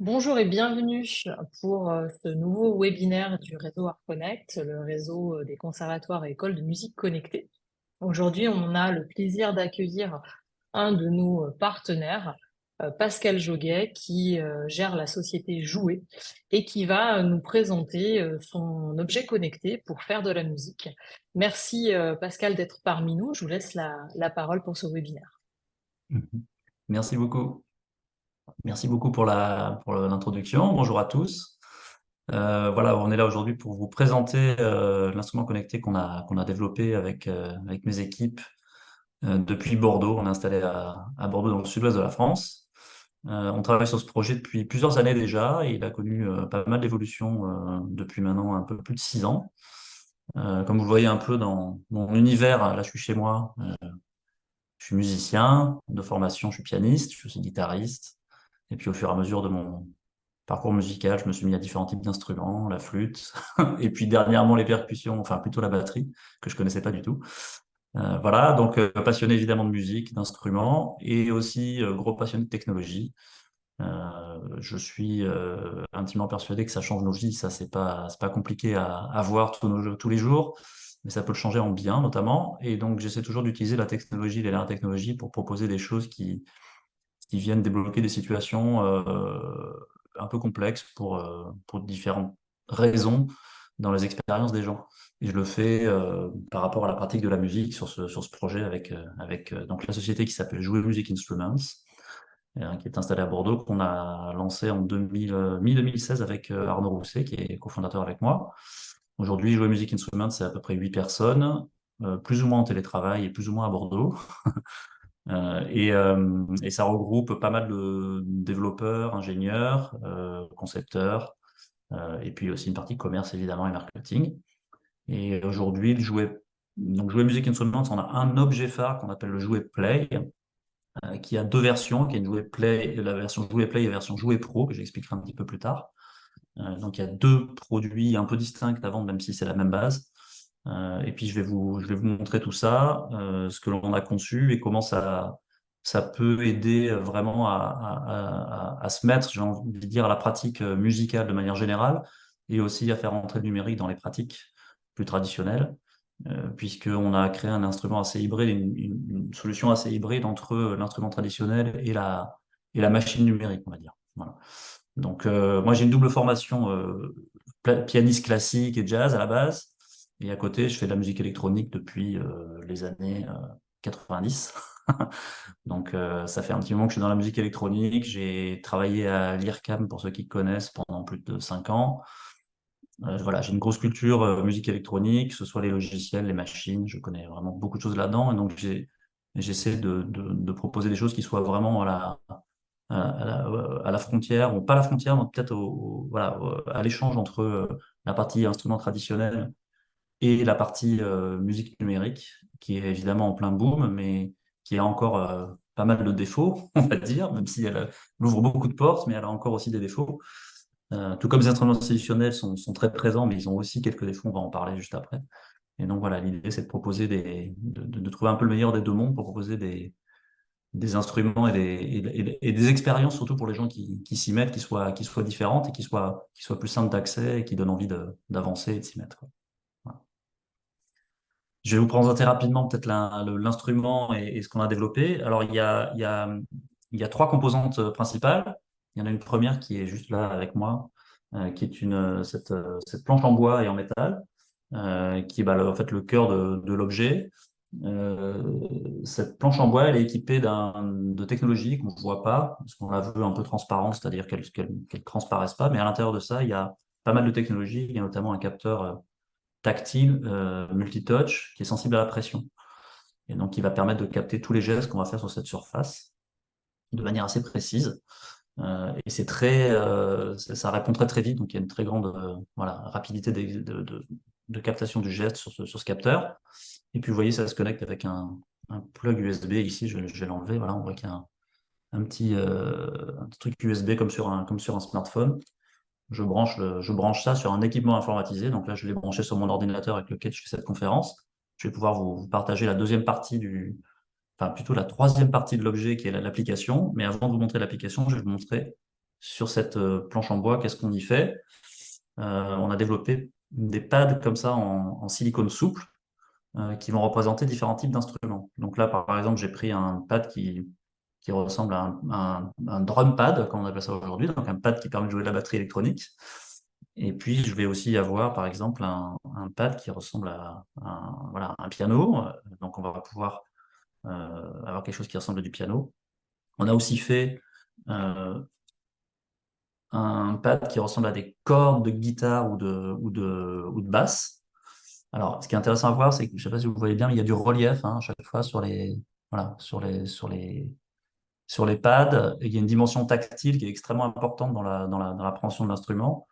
Bonjour et bienvenue pour ce nouveau webinaire du réseau ArtConnect, le réseau des conservatoires et écoles de musique connectées. Aujourd'hui, on a le plaisir d'accueillir un de nos partenaires, Pascal Joguet, qui gère la société Jouer et qui va nous présenter son objet connecté pour faire de la musique. Merci Pascal d'être parmi nous. Je vous laisse la parole pour ce webinaire. Mhm. Merci beaucoup. Merci beaucoup pour l'introduction. Bonjour à tous. Voilà, on est là aujourd'hui pour vous présenter l'instrument connecté qu'on a développé avec mes équipes depuis Bordeaux. On est installé à Bordeaux, dans le sud-ouest de la France. On travaille sur ce projet depuis plusieurs années déjà et il a connu pas mal d'évolutions depuis maintenant un peu plus de 6 ans. Comme vous le voyez un peu dans mon univers, là je suis chez moi. Je suis musicien de formation, je suis pianiste, je suis aussi guitariste. Et puis au fur et à mesure de mon parcours musical, je me suis mis à différents types d'instruments, la flûte, et puis dernièrement les percussions, enfin plutôt la batterie, que je connaissais pas du tout. Voilà, donc passionné évidemment de musique, d'instruments, et aussi gros passionné de technologie. Je suis intimement persuadé que ça change nos vies, ça c'est pas compliqué à voir tous les jours, mais ça peut le changer en bien notamment. Et donc j'essaie toujours d'utiliser la technologie, les nanotechnologies pour proposer des choses qui viennent débloquer des situations un peu complexes pour différentes raisons dans les expériences des gens. Et je le fais par rapport à la pratique de la musique sur ce projet avec donc la société qui s'appelle Jouer Music Instruments, qui est installée à Bordeaux, qu'on a lancé en mi-2016 avec Arnaud Rousset, qui est cofondateur avec moi. Aujourd'hui, Jouer Music Instruments, c'est à peu près 8 personnes, plus ou moins en télétravail et plus ou moins à Bordeaux. Et ça regroupe pas mal de développeurs, ingénieurs, concepteurs, et puis aussi une partie commerce évidemment et marketing. Et aujourd'hui, donc Jouer Music Instruments, on a un objet phare qu'on appelle le Jouet Play, qui a deux versions, qui est une Jouet Play, la version Jouet Play et la version Jouet Pro, que j'expliquerai un petit peu plus tard. Donc il y a deux produits un peu distincts à vendre, même si c'est la même base. Et puis je vais vous montrer tout ça, ce que l'on a conçu et comment ça peut aider vraiment à se mettre, j'ai envie de dire, à la pratique musicale de manière générale et aussi à faire entrer le numérique dans les pratiques plus traditionnelles, puisqu'on a créé un instrument assez hybride, une solution assez hybride entre l'instrument traditionnel et la machine numérique, on va dire. Voilà. Donc, moi, j'ai une double formation, pianiste classique et jazz à la base. Et à côté, je fais de la musique électronique depuis les années 90. Donc, ça fait un petit moment que je suis dans la musique électronique. J'ai travaillé à l'IRCAM, pour ceux qui connaissent, pendant plus de 5 ans. Voilà, j'ai une grosse culture musique électronique, que ce soit les logiciels, les machines. Je connais vraiment beaucoup de choses là-dedans. Et donc, j'essaie de proposer des choses qui soient vraiment à la frontière, ou pas la frontière, mais peut-être voilà, à l'échange entre la partie instrument traditionnel et la partie musique numérique, qui est évidemment en plein boom, mais qui a encore pas mal de défauts, on va dire, même si elle ouvre beaucoup de portes, mais elle a encore aussi des défauts. Tout comme les instruments traditionnels sont très présents, mais ils ont aussi quelques défauts, on va en parler juste après. Et donc voilà, l'idée c'est de proposer de trouver un peu le meilleur des deux mondes pour proposer des instruments et des expériences, surtout pour les gens qui s'y mettent, qui soient différentes et qui soient plus simples d'accès et qui donnent envie d'avancer et de s'y mettre, quoi. Voilà. Je vais vous présenter rapidement peut-être l'instrument et ce qu'on a développé. Alors, il y a trois composantes principales. Il y en a une première qui est juste là avec moi, qui est cette planche en bois et en métal, qui est en fait le cœur de l'objet. Cette planche en bois, elle est équipée de technologies qu'on ne voit pas, parce qu'on la veut un peu transparente, c'est-à-dire qu'elle transparaisse pas. Mais à l'intérieur de ça, il y a pas mal de technologies. Il y a notamment un capteur tactile, multitouch, qui est sensible à la pression. Et donc, qui va permettre de capter tous les gestes qu'on va faire sur cette surface de manière assez précise. Et ça répond très très vite, donc il y a une très grande voilà, rapidité de captation du geste sur ce capteur. Et puis vous voyez, ça se connecte avec un plug USB. Ici, je vais l'enlever. Voilà, on voit qu'il y a un petit truc USB comme sur un smartphone. Je branche ça sur un équipement informatisé. Donc là, je l'ai branché sur mon ordinateur avec lequel je fais cette conférence. Je vais pouvoir vous partager la deuxième partie enfin plutôt la troisième partie de l'objet qui est l'application. Mais avant de vous montrer l'application, je vais vous montrer sur cette planche en bois, qu'est-ce qu'on y fait? On a développé des pads comme ça en silicone souple qui vont représenter différents types d'instruments. Donc là, par exemple, j'ai pris un pad qui ressemble à un drum pad, comme on appelle ça aujourd'hui, donc un pad qui permet de jouer de la batterie électronique. Et puis, je vais aussi avoir, par exemple, un pad qui ressemble à voilà, un piano. Donc, on va pouvoir avoir quelque chose qui ressemble à du piano. On a aussi fait un pad qui ressemble à des cordes de guitare ou de basse. Alors, ce qui est intéressant à voir, c'est que, je ne sais pas si vous voyez bien, mais il y a du relief à chaque fois voilà, sur les pads. Il y a une dimension tactile qui est extrêmement importante dans l'appréhension de l'instrument.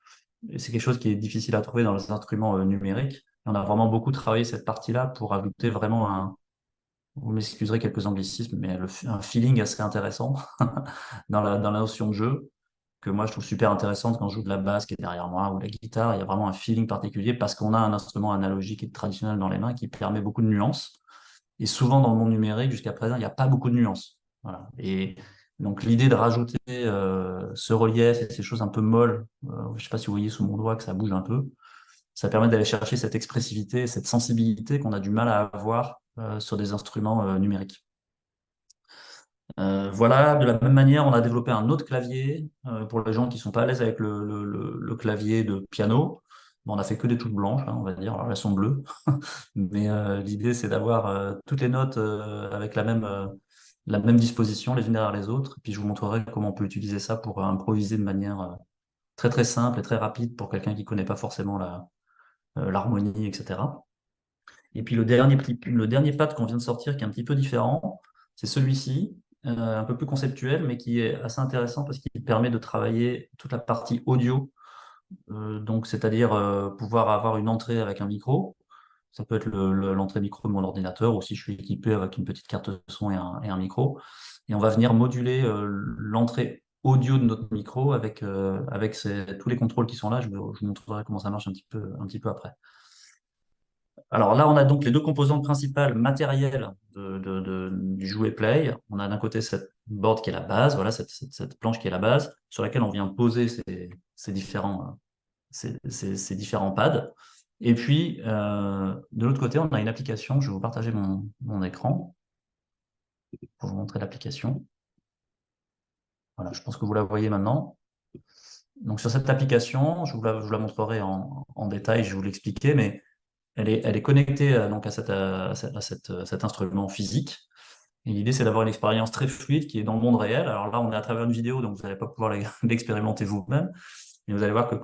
Et c'est quelque chose qui est difficile à trouver dans les instruments numériques. Et on a vraiment beaucoup travaillé cette partie-là pour ajouter vraiment vous m'excuserez quelques anglicismes, mais un feeling assez intéressant dans la notion de jeu, que moi je trouve super intéressante quand je joue de la basse qui est derrière moi ou la guitare. Il y a vraiment un feeling particulier parce qu'on a un instrument analogique et traditionnel dans les mains qui permet beaucoup de nuances. Et souvent dans le monde numérique, jusqu'à présent, il n'y a pas beaucoup de nuances. Voilà. Et donc l'idée de rajouter ce relief et ces choses un peu molles, je ne sais pas si vous voyez sous mon doigt que ça bouge un peu, ça permet d'aller chercher cette expressivité, cette sensibilité qu'on a du mal à avoir sur des instruments numériques. Voilà, de la même manière, on a développé un autre clavier pour les gens qui sont pas à l'aise avec le clavier de piano. Bon, on a fait que des touches blanches, hein, on va dire, alors elles sont bleues, mais l'idée c'est d'avoir toutes les notes avec la même disposition les unes derrière les autres. Puis je vous montrerai comment on peut utiliser ça pour improviser de manière très très simple et très rapide pour quelqu'un qui connaît pas forcément l'harmonie, etc. Et puis le dernier pad qu'on vient de sortir, qui est un petit peu différent, c'est celui-ci, un peu plus conceptuel, mais qui est assez intéressant parce qu'il permet de travailler toute la partie audio, donc c'est-à-dire pouvoir avoir une entrée avec un micro. Ça peut être l'entrée micro de mon ordinateur, ou si je suis équipé avec une petite carte son et un micro. Et on va venir moduler l'entrée audio de notre micro avec tous les contrôles qui sont là. Je vous montrerai comment ça marche un petit peu après. Alors là, on a donc les deux composantes principales matérielles du jouet Play. On a d'un côté cette board qui est la base, voilà, cette planche qui est la base, sur laquelle on vient poser ces différents pads. Et puis, de l'autre côté, on a une application. Je vais vous partager mon écran pour vous montrer l'application. Voilà, je pense que vous la voyez maintenant. Donc sur cette application, je vous la montrerai en détail, je vais vous l'expliquer, mais elle est connectée donc cet instrument physique. Et l'idée, c'est d'avoir une expérience très fluide qui est dans le monde réel. Alors là, on est à travers une vidéo, donc vous n'allez pas pouvoir l'expérimenter vous-même. Mais vous allez voir que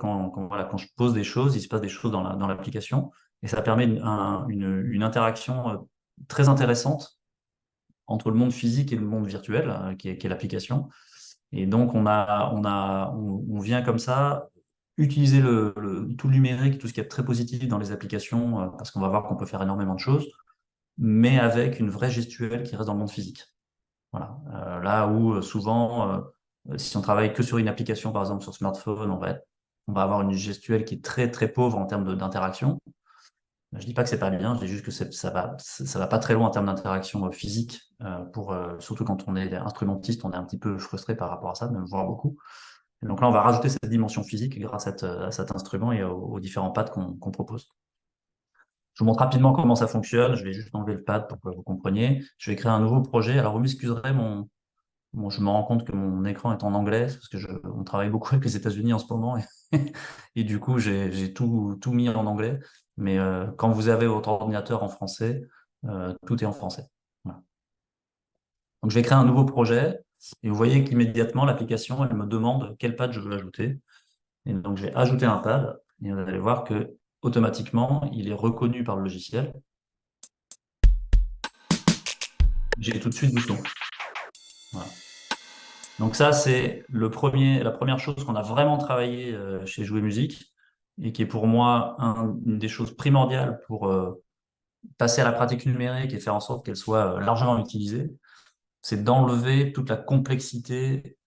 voilà, quand je pose des choses, il se passe des choses dans l'application. Et ça permet une interaction très intéressante entre le monde physique et le monde virtuel, qui est l'application. Et donc, on vient comme ça utiliser tout le numérique, tout ce qui est très positif dans les applications, parce qu'on va voir qu'on peut faire énormément de choses, mais avec une vraie gestuelle qui reste dans le monde physique. Voilà. Là où souvent, si on travaille que sur une application, par exemple sur smartphone, on va avoir une gestuelle qui est très très pauvre en termes d'interaction. Je dis pas que c'est pas bien, je dis juste que ça va pas très loin en termes d'interaction physique. Surtout quand on est instrumentiste, on est un petit peu frustré par rapport à ça, même voire beaucoup. Et donc là, on va rajouter cette dimension physique grâce à cet instrument et aux différents pads qu'on propose. Je vous montre rapidement comment ça fonctionne. Je vais juste enlever le pad pour que vous compreniez. Je vais créer un nouveau projet. Alors, vous m'excuserez, je me rends compte que mon écran est en anglais parce que on travaille beaucoup avec les États-Unis en ce moment et du coup, j'ai tout mis en anglais. Mais quand vous avez votre ordinateur en français, tout est en français. Voilà. Donc, je vais créer un nouveau projet et vous voyez qu'immédiatement, l'application, elle me demande quel pad je veux ajouter. Et donc, je vais ajouter un pad et vous allez voir que automatiquement, il est reconnu par le logiciel. J'ai tout de suite du son. Voilà. Donc ça, c'est la première chose qu'on a vraiment travaillé chez Jouer Musique et qui est pour moi une des choses primordiales pour passer à la pratique numérique et faire en sorte qu'elle soit largement utilisée, c'est d'enlever toute la complexité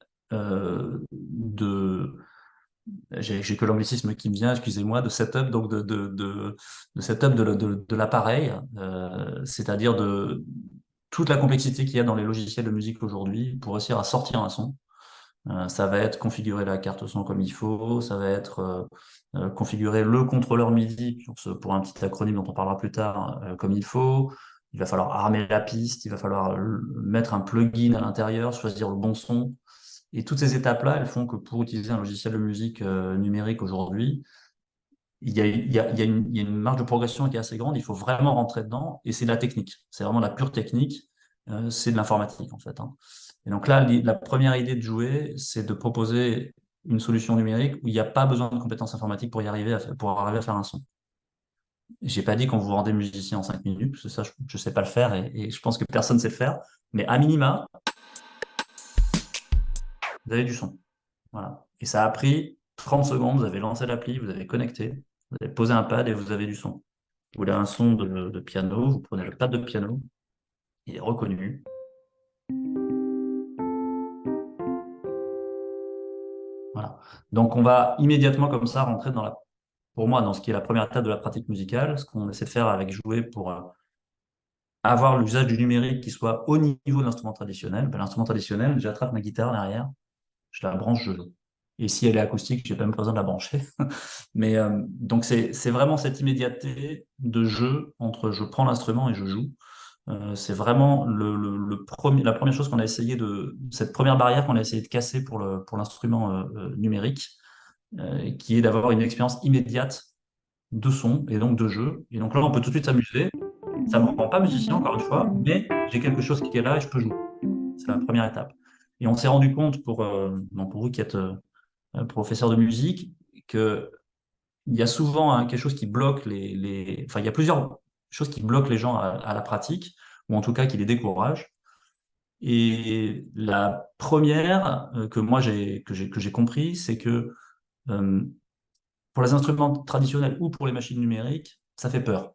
j'ai que l'anglicisme qui me vient, excusez-moi, de setup, donc de setup de l'appareil, c'est-à-dire de toute la complexité qu'il y a dans les logiciels de musique aujourd'hui pour réussir à sortir un son. Ça va être configurer la carte son comme il faut, ça va être configurer le contrôleur MIDI, pour un petit acronyme dont on parlera plus tard, comme il faut. Il va falloir armer la piste, il va falloir mettre un plugin à l'intérieur, choisir le bon son. Et toutes ces étapes-là, elles font que pour utiliser un logiciel de musique numérique aujourd'hui, il y a une marge de progression qui est assez grande, il faut vraiment rentrer dedans, et c'est de la technique. C'est vraiment la pure technique, c'est de l'informatique en fait, hein. Et donc là, la première idée de jouer, c'est de proposer une solution numérique où il n'y a pas besoin de compétences informatiques pour pour arriver à faire un son. J'ai pas dit qu'on vous rendait musicien en 5 minutes, parce que ça, je ne sais pas le faire, et je pense que personne ne sait le faire, mais à minima, vous avez du son. Voilà. Et ça a pris 30 secondes, vous avez lancé l'appli, vous avez connecté, vous avez posé un pad et vous avez du son. Vous voulez un son de piano, vous prenez le pad de piano, il est reconnu. Voilà. Donc on va immédiatement comme ça rentrer pour moi, dans ce qui est la première étape de la pratique musicale, ce qu'on essaie de faire avec Jouer pour avoir l'usage du numérique qui soit au niveau de l'instrument traditionnel. Ben, l'instrument traditionnel, j'attrape ma guitare derrière, je la branche, je joue. Et si elle est acoustique, j'ai pas même pas besoin de la brancher. Mais donc c'est vraiment cette immédiateté de jeu entre je prends l'instrument et je joue. C'est vraiment la première chose qu'on a essayé cette première barrière qu'on a essayé de casser pour l'instrument numérique, qui est d'avoir une expérience immédiate de son et donc de jeu. Et donc là, on peut tout de suite s'amuser. Ça ne me rend pas musicien, encore une fois, mais j'ai quelque chose qui est là et je peux jouer. C'est la première étape. Et on s'est rendu compte, pour vous qui êtes professeur de musique, qu'il y a souvent quelque chose qui bloque Enfin, il y a plusieurs choses qui bloquent les gens à la pratique, ou en tout cas qui les découragent. Et la première que moi j'ai compris, c'est que euh, pour les instruments traditionnels ou pour les machines numériques, ça fait peur.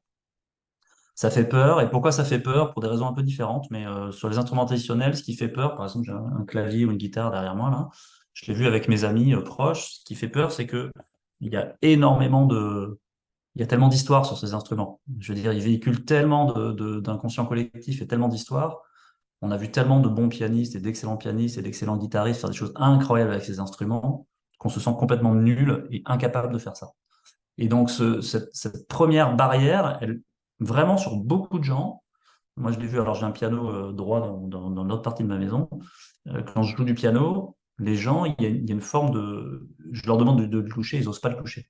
Ça fait peur. Et pourquoi ça fait peur? Pour des raisons un peu différentes. Mais sur les instruments traditionnels, ce qui fait peur, par exemple, j'ai un clavier ou une guitare derrière moi là. Je l'ai vu avec mes amis proches. Ce qui fait peur, c'est que il y a il y a tellement d'histoires sur ces instruments. Je veux dire, ils véhiculent tellement d'inconscient collectif et tellement d'histoires. On a vu tellement de bons pianistes et d'excellents pianistes et d'excellents guitaristes faire des choses incroyables avec ces instruments qu'on se sent complètement nul et incapable de faire ça. Et donc, cette première barrière, elle, vraiment sur beaucoup de gens, moi je l'ai vu, alors j'ai un piano droit dans l'autre partie de ma maison, quand je joue du piano, les gens, il y a une forme de... Je leur demande de le toucher, ils n'osent pas le toucher.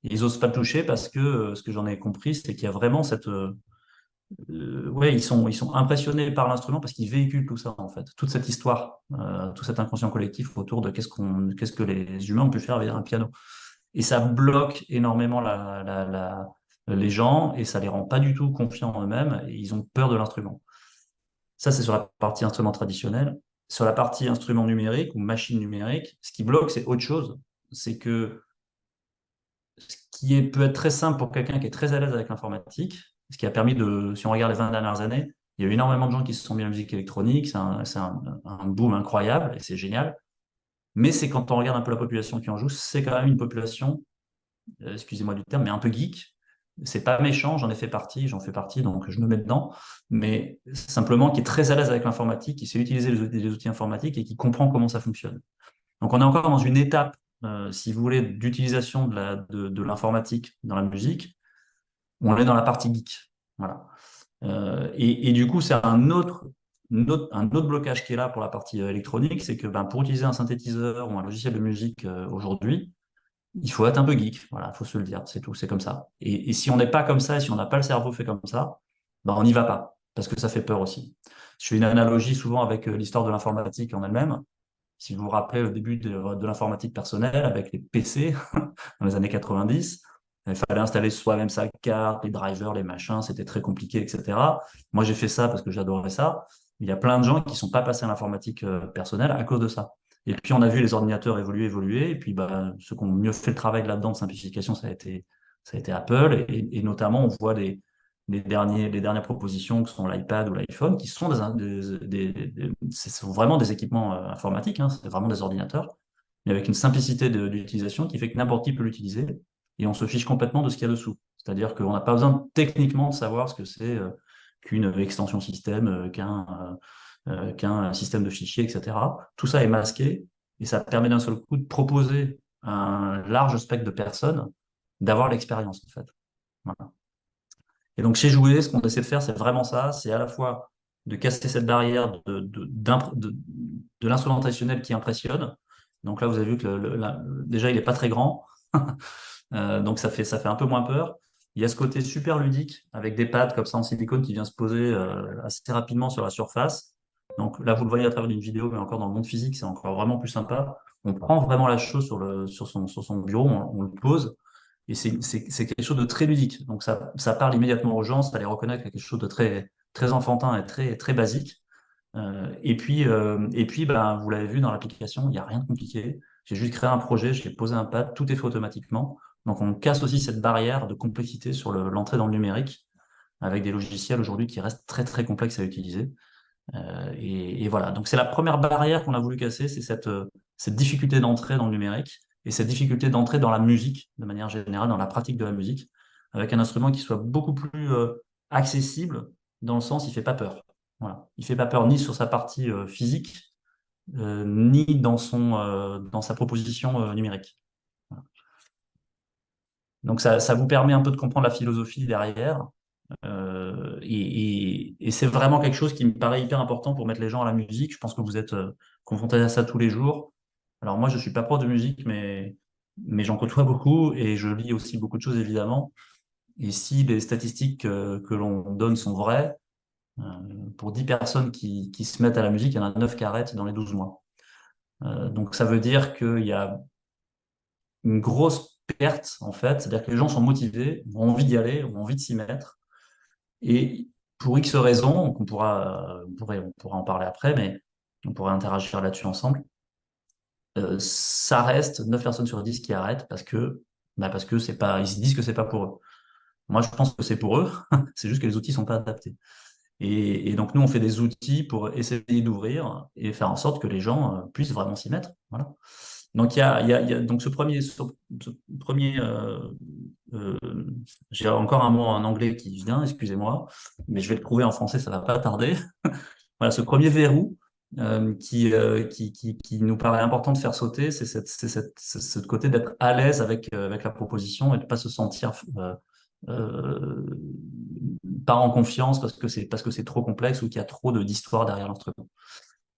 Et ils n'osent pas le toucher parce que ce que j'en ai compris, c'est qu'il y a vraiment ouais, ils sont impressionnés par l'instrument parce qu'ils véhiculent tout ça, en fait. Toute cette histoire, tout cet inconscient collectif autour de qu'est-ce que les humains ont pu faire avec un piano. Et ça bloque énormément les gens et ça les rend pas du tout confiants en eux-mêmes et ils ont peur de l'instrument. Ça, c'est sur la partie instrument traditionnel. Sur la partie instrument numérique ou machine numérique, ce qui bloque, c'est autre chose. C'est que peut être très simple pour quelqu'un qui est très à l'aise avec l'informatique, ce qui a permis si on regarde les 20 dernières années, il y a eu énormément de gens qui se sont mis à la musique électronique, c'est un boom incroyable et c'est génial. Mais c'est quand on regarde un peu la population qui en joue, c'est quand même une population, excusez-moi du terme, mais un peu geek. C'est pas méchant, j'en fais partie, donc je me mets dedans, mais simplement qui est très à l'aise avec l'informatique, qui sait utiliser les outils informatiques et qui comprend comment ça fonctionne. Donc on est encore dans une étape, si vous voulez, d'utilisation de l'informatique dans la musique, où on est dans la partie geek. Voilà. Et du coup, c'est un autre blocage qui est là pour la partie électronique, c'est que ben, pour utiliser un synthétiseur ou un logiciel de musique aujourd'hui, il faut être un peu geek, voilà, il faut se le dire, c'est tout, c'est comme ça. Et si on n'est pas comme ça, et si on n'a pas le cerveau fait comme ça, ben on n'y va pas, parce que ça fait peur aussi. Je fais une analogie souvent avec l'histoire de l'informatique en elle-même. Si vous vous rappelez le début de l'informatique personnelle avec les PC dans les années 90, il fallait installer soi-même sa carte, les drivers, les machins, c'était très compliqué, etc. Moi, j'ai fait ça parce que j'adorais ça. Il y a plein de gens qui ne sont pas passés à l'informatique personnelle à cause de ça. Et puis, on a vu les ordinateurs évoluer. Et puis, bah, ceux qui ont mieux fait le travail là-dedans de simplification, ça a été Apple. Et notamment, on voit les dernières propositions qui sont l'iPad ou l'iPhone, qui sont ce sont vraiment des équipements informatiques, hein, c'est vraiment des ordinateurs, mais avec une simplicité d'utilisation qui fait que n'importe qui peut l'utiliser et on se fiche complètement de ce qu'il y a dessous. C'est-à-dire qu'on n'a pas besoin techniquement de savoir ce que c'est qu'une extension système, qu'un système de fichiers, etc. Tout ça est masqué et ça permet d'un seul coup de proposer à un large spectre de personnes d'avoir l'expérience, en fait. Voilà. Et donc, chez Jouer, ce qu'on essaie de faire, c'est vraiment ça, c'est à la fois de casser cette barrière de l'instrument traditionnel qui impressionne. Donc là, vous avez vu que déjà, il n'est pas très grand. Donc ça fait un peu moins peur. Il y a ce côté super ludique avec des pads comme ça en silicone qui vient se poser assez rapidement sur la surface. Donc là, vous le voyez à travers une vidéo, mais encore dans le monde physique, c'est encore vraiment plus sympa. On prend vraiment la chose sur son bureau, on le pose, et c'est quelque chose de très ludique. Donc ça parle immédiatement aux gens, ça les reconnaît quelque chose de très, très enfantin et très, très basique. Et puis ben, vous l'avez vu dans l'application, il n'y a rien de compliqué. J'ai juste créé un projet, j'ai posé un pad, tout est fait automatiquement. Donc on casse aussi cette barrière de complexité sur l'entrée dans le numérique, avec des logiciels aujourd'hui qui restent très très complexes à utiliser. Et voilà, donc c'est la première barrière qu'on a voulu casser, c'est cette difficulté d'entrée dans le numérique et cette difficulté d'entrée dans la musique, de manière générale, dans la pratique de la musique, avec un instrument qui soit beaucoup plus accessible, dans le sens, il fait pas peur. Voilà. Il fait pas peur ni sur sa partie physique, ni dans sa proposition numérique. Voilà. Donc ça vous permet un peu de comprendre la philosophie derrière. Et c'est vraiment quelque chose qui me paraît hyper important pour mettre les gens à la musique. Je pense que vous êtes confrontés à ça tous les jours. Alors moi, je suis pas prof de musique, mais j'en côtoie beaucoup et je lis aussi beaucoup de choses, évidemment. Et si les statistiques que l'on donne sont vraies, euh, pour 10 personnes qui se mettent à la musique, il y en a 9 qui arrêtent dans les 12 mois. Donc ça veut dire qu'il y a une grosse perte, en fait. C'est-à-dire que les gens sont motivés, ont envie d'y aller, ont envie de s'y mettre. Et pour X raisons, on pourra en parler après, mais on pourrait interagir là-dessus ensemble. Ça reste 9 personnes sur 10 qui arrêtent parce que c'est pas, ils se disent que c'est pas pour eux. Moi, je pense que c'est pour eux. C'est juste que les outils sont pas adaptés. Et donc, nous, on fait des outils pour essayer d'ouvrir et faire en sorte que les gens puissent vraiment s'y mettre. Voilà. Donc, il y a donc ce premier euh, j'ai encore un mot en anglais qui vient, excusez-moi, mais je vais le trouver en français, ça va pas tarder. Voilà, ce premier verrou qui nous paraît important de faire sauter, c'est ce côté d'être à l'aise avec la proposition et de pas se sentir euh, pas en confiance parce que c'est trop complexe ou qu'il y a trop d'histoire derrière l'instrument.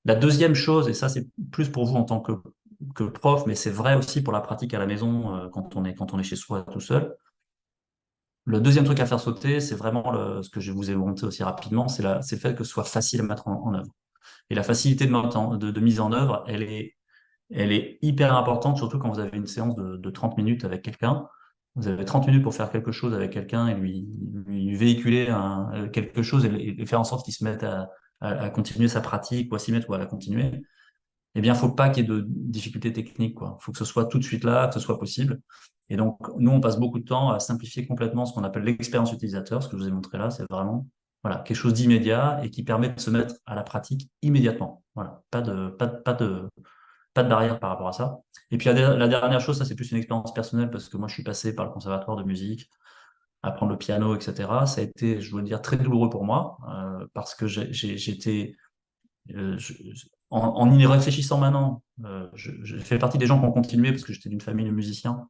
La deuxième chose, et ça c'est plus pour vous en tant que prof, mais c'est vrai aussi pour la pratique à la maison quand on est chez soi tout seul. Le deuxième truc à faire sauter, c'est vraiment ce que je vous ai montré aussi rapidement, c'est le fait que ce soit facile à mettre en œuvre. Et la facilité de mise en œuvre, elle est hyper importante, surtout quand vous avez une séance de 30 minutes avec quelqu'un. Vous avez 30 minutes pour faire quelque chose avec quelqu'un et lui véhiculer quelque chose et faire en sorte qu'il se mette à continuer sa pratique ou à s'y mettre ou à la continuer. Eh bien, il ne faut pas qu'il y ait de difficultés techniques, quoi. Il faut que ce soit tout de suite là, que ce soit possible. Et donc, nous, on passe beaucoup de temps à simplifier complètement ce qu'on appelle l'expérience utilisateur. Ce que je vous ai montré là, c'est vraiment voilà, quelque chose d'immédiat et qui permet de se mettre à la pratique immédiatement. Voilà, pas de barrière par rapport à ça. Et puis la dernière chose, ça c'est plus une expérience personnelle parce que moi je suis passé par le conservatoire de musique, apprendre le piano, etc. Ça a été, je dois le dire, très douloureux pour moi parce que j'étais en y réfléchissant maintenant, je fais partie des gens qui ont continué parce que j'étais d'une famille de musiciens.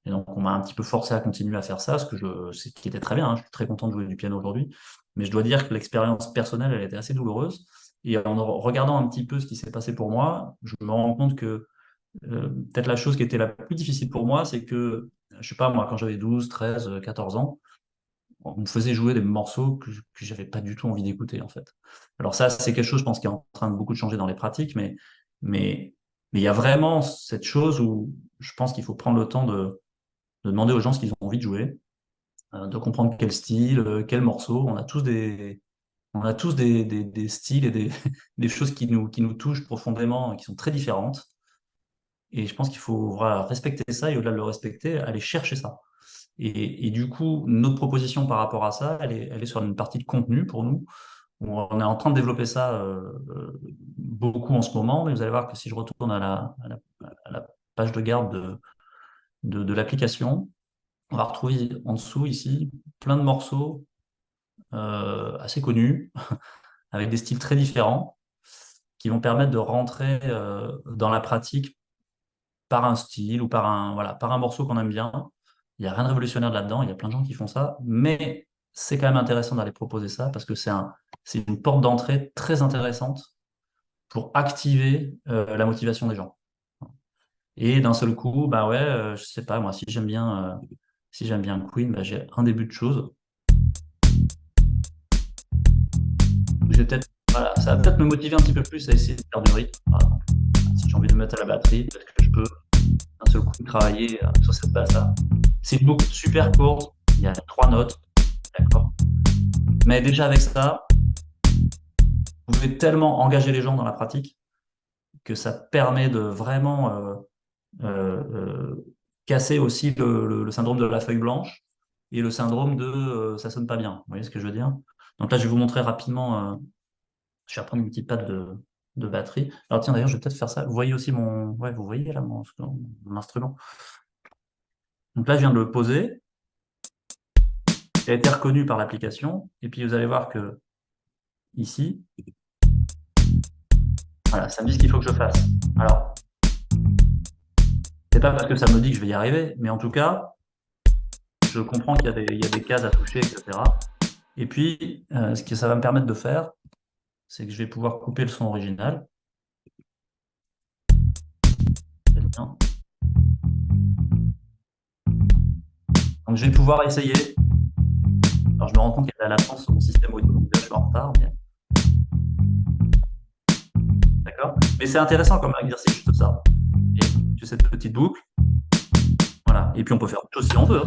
Et donc, on m'a un petit peu forcé à continuer à faire ça, ce qui était très bien. Hein. Je suis très content de jouer du piano aujourd'hui. Mais je dois dire que l'expérience personnelle, elle était assez douloureuse. Et en regardant un petit peu ce qui s'est passé pour moi, je me rends compte que peut-être la chose qui était la plus difficile pour moi, c'est que, je sais pas, moi, quand j'avais 12, 13, 14 ans, on me faisait jouer des morceaux que j'avais pas du tout envie d'écouter, en fait. Alors ça, c'est quelque chose, je pense, qui est en train de beaucoup de changer dans les pratiques, mais il y a vraiment cette chose où je pense qu'il faut prendre le temps de demander aux gens ce qu'ils ont envie de jouer, de comprendre quel style, quel morceau. On a tous des styles et des choses qui nous touchent profondément, qui sont très différentes. Et je pense qu'il faut voilà, respecter ça et au-delà de le respecter, aller chercher ça. Et du coup, notre proposition par rapport à ça, elle est sur une partie de contenu pour nous. On est en train de développer ça beaucoup en ce moment, mais vous allez voir que si je retourne à la page de garde de l'application, on va retrouver en dessous ici plein de morceaux assez connus, avec des styles très différents, qui vont permettre de rentrer dans la pratique par un style ou voilà, par un morceau qu'on aime bien. Il n'y a rien de révolutionnaire là-dedans, il y a plein de gens qui font ça, mais c'est quand même intéressant d'aller proposer ça parce que c'est une porte d'entrée très intéressante pour activer la motivation des gens. Et d'un seul coup, bah ouais, je sais pas, moi, si j'aime bien Queen, bah, j'ai un début de choses. Voilà, ça va peut-être me motiver un petit peu plus à essayer de faire du rythme. Voilà. Si j'ai envie de mettre à la batterie, peut-être que je peux d'un seul coup travailler sur cette base-là. C'est une boucle super courte, il y a 3 notes, d'accord. Mais déjà avec ça, vous pouvez tellement engager les gens dans la pratique que ça permet de vraiment casser aussi le syndrome de la feuille blanche et le syndrome de ça sonne pas bien. Vous voyez ce que je veux dire? Donc là, je vais vous montrer rapidement. Je vais reprendre une petite patte de batterie. Alors tiens, d'ailleurs, je vais peut-être faire ça. Vous voyez aussi ouais, vous voyez là mon instrument. Donc là, je viens de le poser. Il a été reconnu par l'application. Et puis, vous allez voir que ici, voilà, ça me dit ce qu'il faut que je fasse. Alors, c'est pas parce que ça me dit que je vais y arriver, mais en tout cas, je comprends qu'il y a des cases à toucher, etc. Et puis, ce que ça va me permettre de faire, c'est que je vais pouvoir couper le son original. Bien. Donc, je vais pouvoir essayer. Alors, je me rends compte qu'il y a de la latence sur mon système audio, donc là, je suis en retard. D'accord? Mais c'est intéressant comme exercice, juste ça. Et tu cette petite boucle. Voilà. Et puis, on peut faire autre chose si on veut.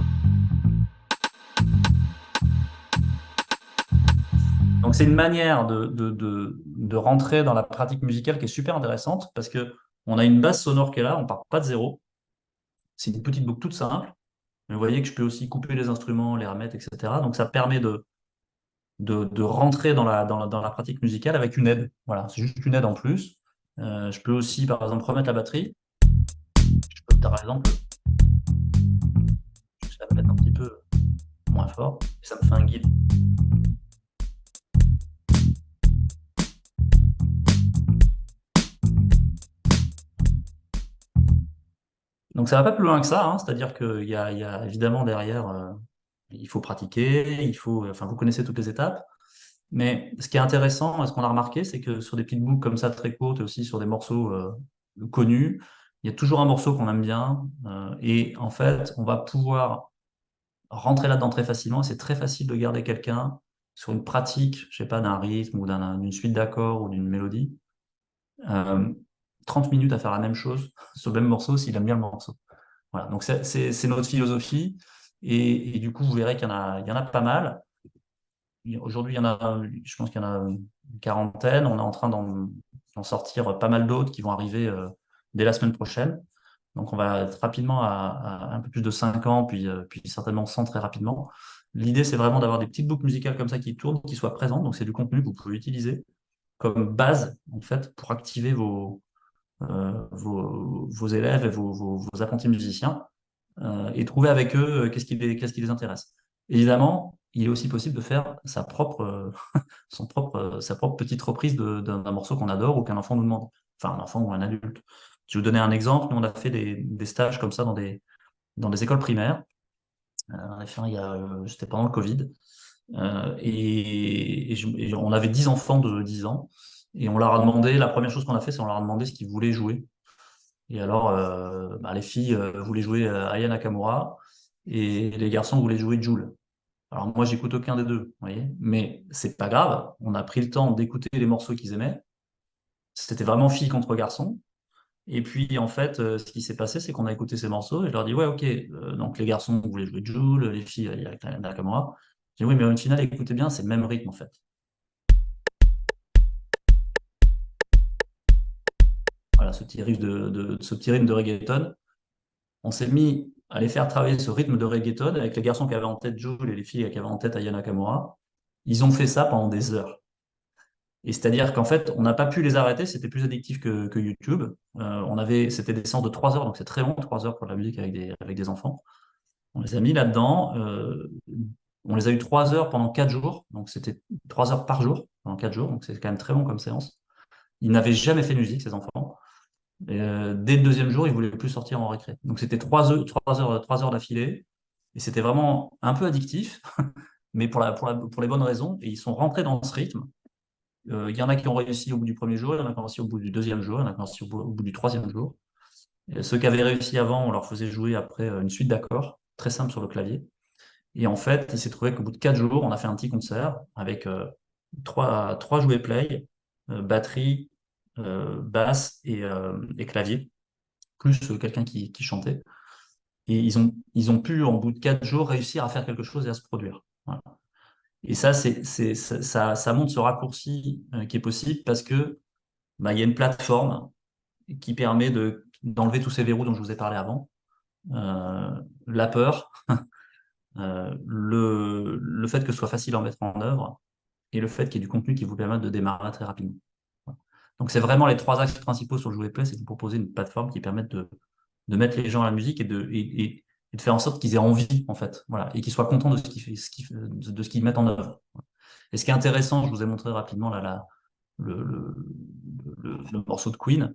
Donc, c'est une manière de rentrer dans la pratique musicale qui est super intéressante parce que on a une base sonore qui est là, on part pas de zéro. C'est une petite boucle toute simple. Mais vous voyez que je peux aussi couper les instruments, les remettre, etc. Donc, ça permet de rentrer dans la pratique musicale avec une aide. Voilà, c'est juste une aide en plus. Je peux aussi, par exemple, remettre la batterie. Je peux, par exemple, juste la mettre un petit peu moins fort. Et ça me fait un guide. Donc ça va pas plus loin que ça, hein. C'est-à-dire qu'il y a évidemment derrière, il faut pratiquer, enfin vous connaissez toutes les étapes. Mais ce qui est intéressant, ce qu'on a remarqué, c'est que sur des petites boucles comme ça très courtes et aussi sur des morceaux connus, il y a toujours un morceau qu'on aime bien. Et en fait, on va pouvoir rentrer là-dedans très facilement. C'est très facile de garder quelqu'un sur une pratique, je sais pas, d'un rythme ou d'une suite d'accords ou d'une mélodie. Euh, 30 minutes à faire la même chose sur le même morceau s'il aime bien le morceau. Voilà, donc c'est notre philosophie. Et du coup, vous verrez qu'il y en a pas mal. Aujourd'hui, je pense qu'il y en a une quarantaine. On est en train d'en sortir pas mal d'autres qui vont arriver dès la semaine prochaine. Donc, on va être rapidement à un peu plus de 50, puis certainement 100 très rapidement. L'idée, c'est vraiment d'avoir des petites boucles musicales comme ça qui tournent, qui soient présentes. Donc, c'est du contenu que vous pouvez utiliser comme base, en fait, pour activer vos élèves et vos apprentis musiciens et trouver avec eux qu'est-ce qui les intéresse. Évidemment, il est aussi possible de faire sa propre petite reprise d'un morceau qu'on adore ou qu'un enfant nous demande. Enfin, un enfant ou un adulte. Je vais vous donner un exemple. Nous, on a fait des stages comme ça dans des écoles primaires. On a fait c'était pendant le Covid. Et on avait 10 enfants de 10 ans. Et on leur a demandé, la première chose qu'on a fait, c'est on leur a demandé ce qu'ils voulaient jouer. Et alors, les filles voulaient jouer Aya Nakamura et les garçons voulaient jouer Jul. Alors moi, j'écoute aucun des deux, vous voyez, mais c'est pas grave. On a pris le temps d'écouter les morceaux qu'ils aimaient. C'était vraiment filles contre garçons. Et puis en fait, ce qui s'est passé, c'est qu'on a écouté ces morceaux et je leur dis ouais, ok. Donc les garçons voulaient jouer Jul, les filles Aya Nakamura. Je dis oui, mais au final, écoutez bien, c'est le même rythme en fait. Voilà, ce petit rythme de reggaeton. On s'est mis à les faire travailler ce rythme de reggaeton avec les garçons qui avaient en tête Jul et les filles qui avaient en tête Aya Nakamura. Ils ont fait ça pendant des heures. Et c'est-à-dire qu'en fait, on n'a pas pu les arrêter, c'était plus addictif que YouTube. C'était des séances de 3 heures, donc c'est très long, 3 heures pour la musique avec des enfants. On les a mis là-dedans. On les a eu 3 heures pendant 4 jours, donc c'était 3 heures par jour pendant 4 jours, donc c'est quand même très long comme séance. Ils n'avaient jamais fait de musique, ces enfants. Dès le deuxième jour, ils voulaient plus sortir en récré. Donc c'était 3 heures d'affilée. Et c'était vraiment un peu addictif, mais pour les bonnes raisons. Et ils sont rentrés dans ce rythme. Il y en a qui ont réussi au bout du premier jour, il y en a qui ont réussi au bout du deuxième jour, il y en a qui ont réussi au bout du troisième jour. Et ceux qui avaient réussi avant, on leur faisait jouer après une suite d'accords, très simple sur le clavier. Et en fait, il s'est trouvé qu'au bout de 4 jours, on a fait un petit concert avec trois jouets play, batterie, basse et clavier, plus quelqu'un qui chantait. Et ils ont pu, en bout de 4 jours, réussir à faire quelque chose et à se produire. Voilà. Et ça, ça montre ce raccourci qui est possible parce que bah, il y a une plateforme qui permet d'enlever tous ces verrous dont je vous ai parlé avant. La peur, le fait que ce soit facile à mettre en œuvre et le fait qu'il y ait du contenu qui vous permette de démarrer très rapidement. Voilà. Donc c'est vraiment les 3 axes principaux sur le Jouer Play, c'est de proposer une plateforme qui permette de mettre les gens à la musique et de faire en sorte qu'ils aient envie, en fait, voilà, et qu'ils soient contents de ce qu'ils mettent en œuvre. Et ce qui est intéressant, je vous ai montré rapidement là, le, le, le morceau de Queen.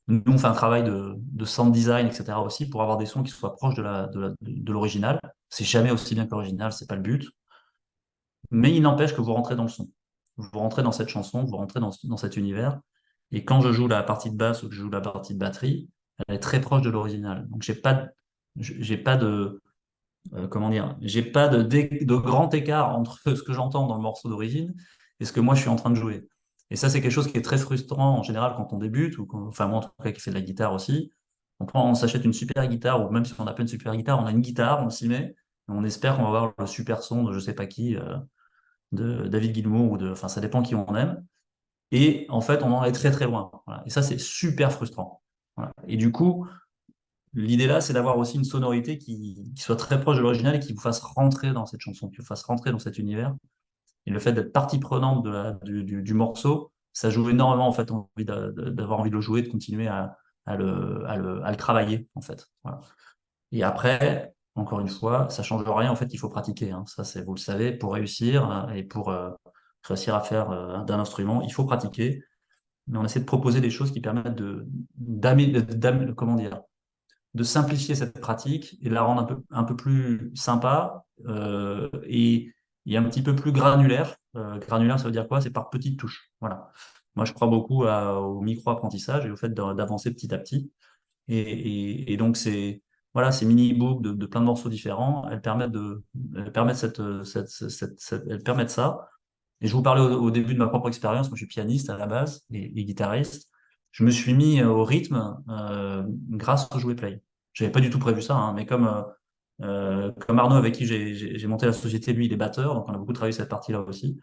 Nous, on fait un travail de sound design, etc. aussi, pour avoir des sons qui soient proches de l'original. C'est jamais aussi bien que l'original, c'est pas le but. Mais il n'empêche que vous rentrez dans le son. Vous rentrez dans cette chanson, vous rentrez dans cet univers. Et quand je joue la partie de basse ou que je joue la partie de batterie, elle est très proche de l'original. Donc j'ai pas de, comment dire, j'ai pas de grand écart entre ce que j'entends dans le morceau d'origine et ce que moi je suis en train de jouer. Et ça, c'est quelque chose qui est très frustrant en général quand on débute, enfin moi en tout cas qui fait de la guitare aussi. On s'achète une super guitare, ou même si on n'a pas une super guitare, on a une guitare, on s'y met, et on espère qu'on va avoir le super son de je sais pas qui, de David Gilmour, enfin ça dépend qui on aime. Et en fait, on en est très très loin. Voilà. Et ça, c'est super frustrant. Voilà. Et du coup, l'idée là, c'est d'avoir aussi une sonorité qui soit très proche de l'original et qui vous fasse rentrer dans cette chanson, qui vous fasse rentrer dans cet univers. Et le fait d'être partie prenante du morceau, ça joue énormément en fait, d'avoir envie de le jouer, de continuer à le travailler en fait. Voilà. Et après, encore une fois, ça change rien. En fait, il faut pratiquer. Hein. Ça, c'est, vous le savez, pour réussir et pour réussir à faire d'un instrument, il faut pratiquer. Mais on essaie de proposer des choses qui permettent comment dire, de simplifier cette pratique et de la rendre un peu plus sympa et un petit peu plus granulaire. Granulaire, ça veut dire quoi? C'est par petites touches. Voilà. Moi, je crois beaucoup au micro-apprentissage et au fait d'avancer petit à petit. Et donc, voilà, ces mini-books de plein de morceaux différents, elles permettent elles permettent ça. Et je vous parlais au début de ma propre expérience. Moi, je suis pianiste à la base et guitariste. Je me suis mis au rythme grâce au Jouet Play. J'avais pas du tout prévu ça, hein, mais comme Arnaud avec qui j'ai monté la société, lui, il est batteur, donc on a beaucoup travaillé cette partie-là aussi.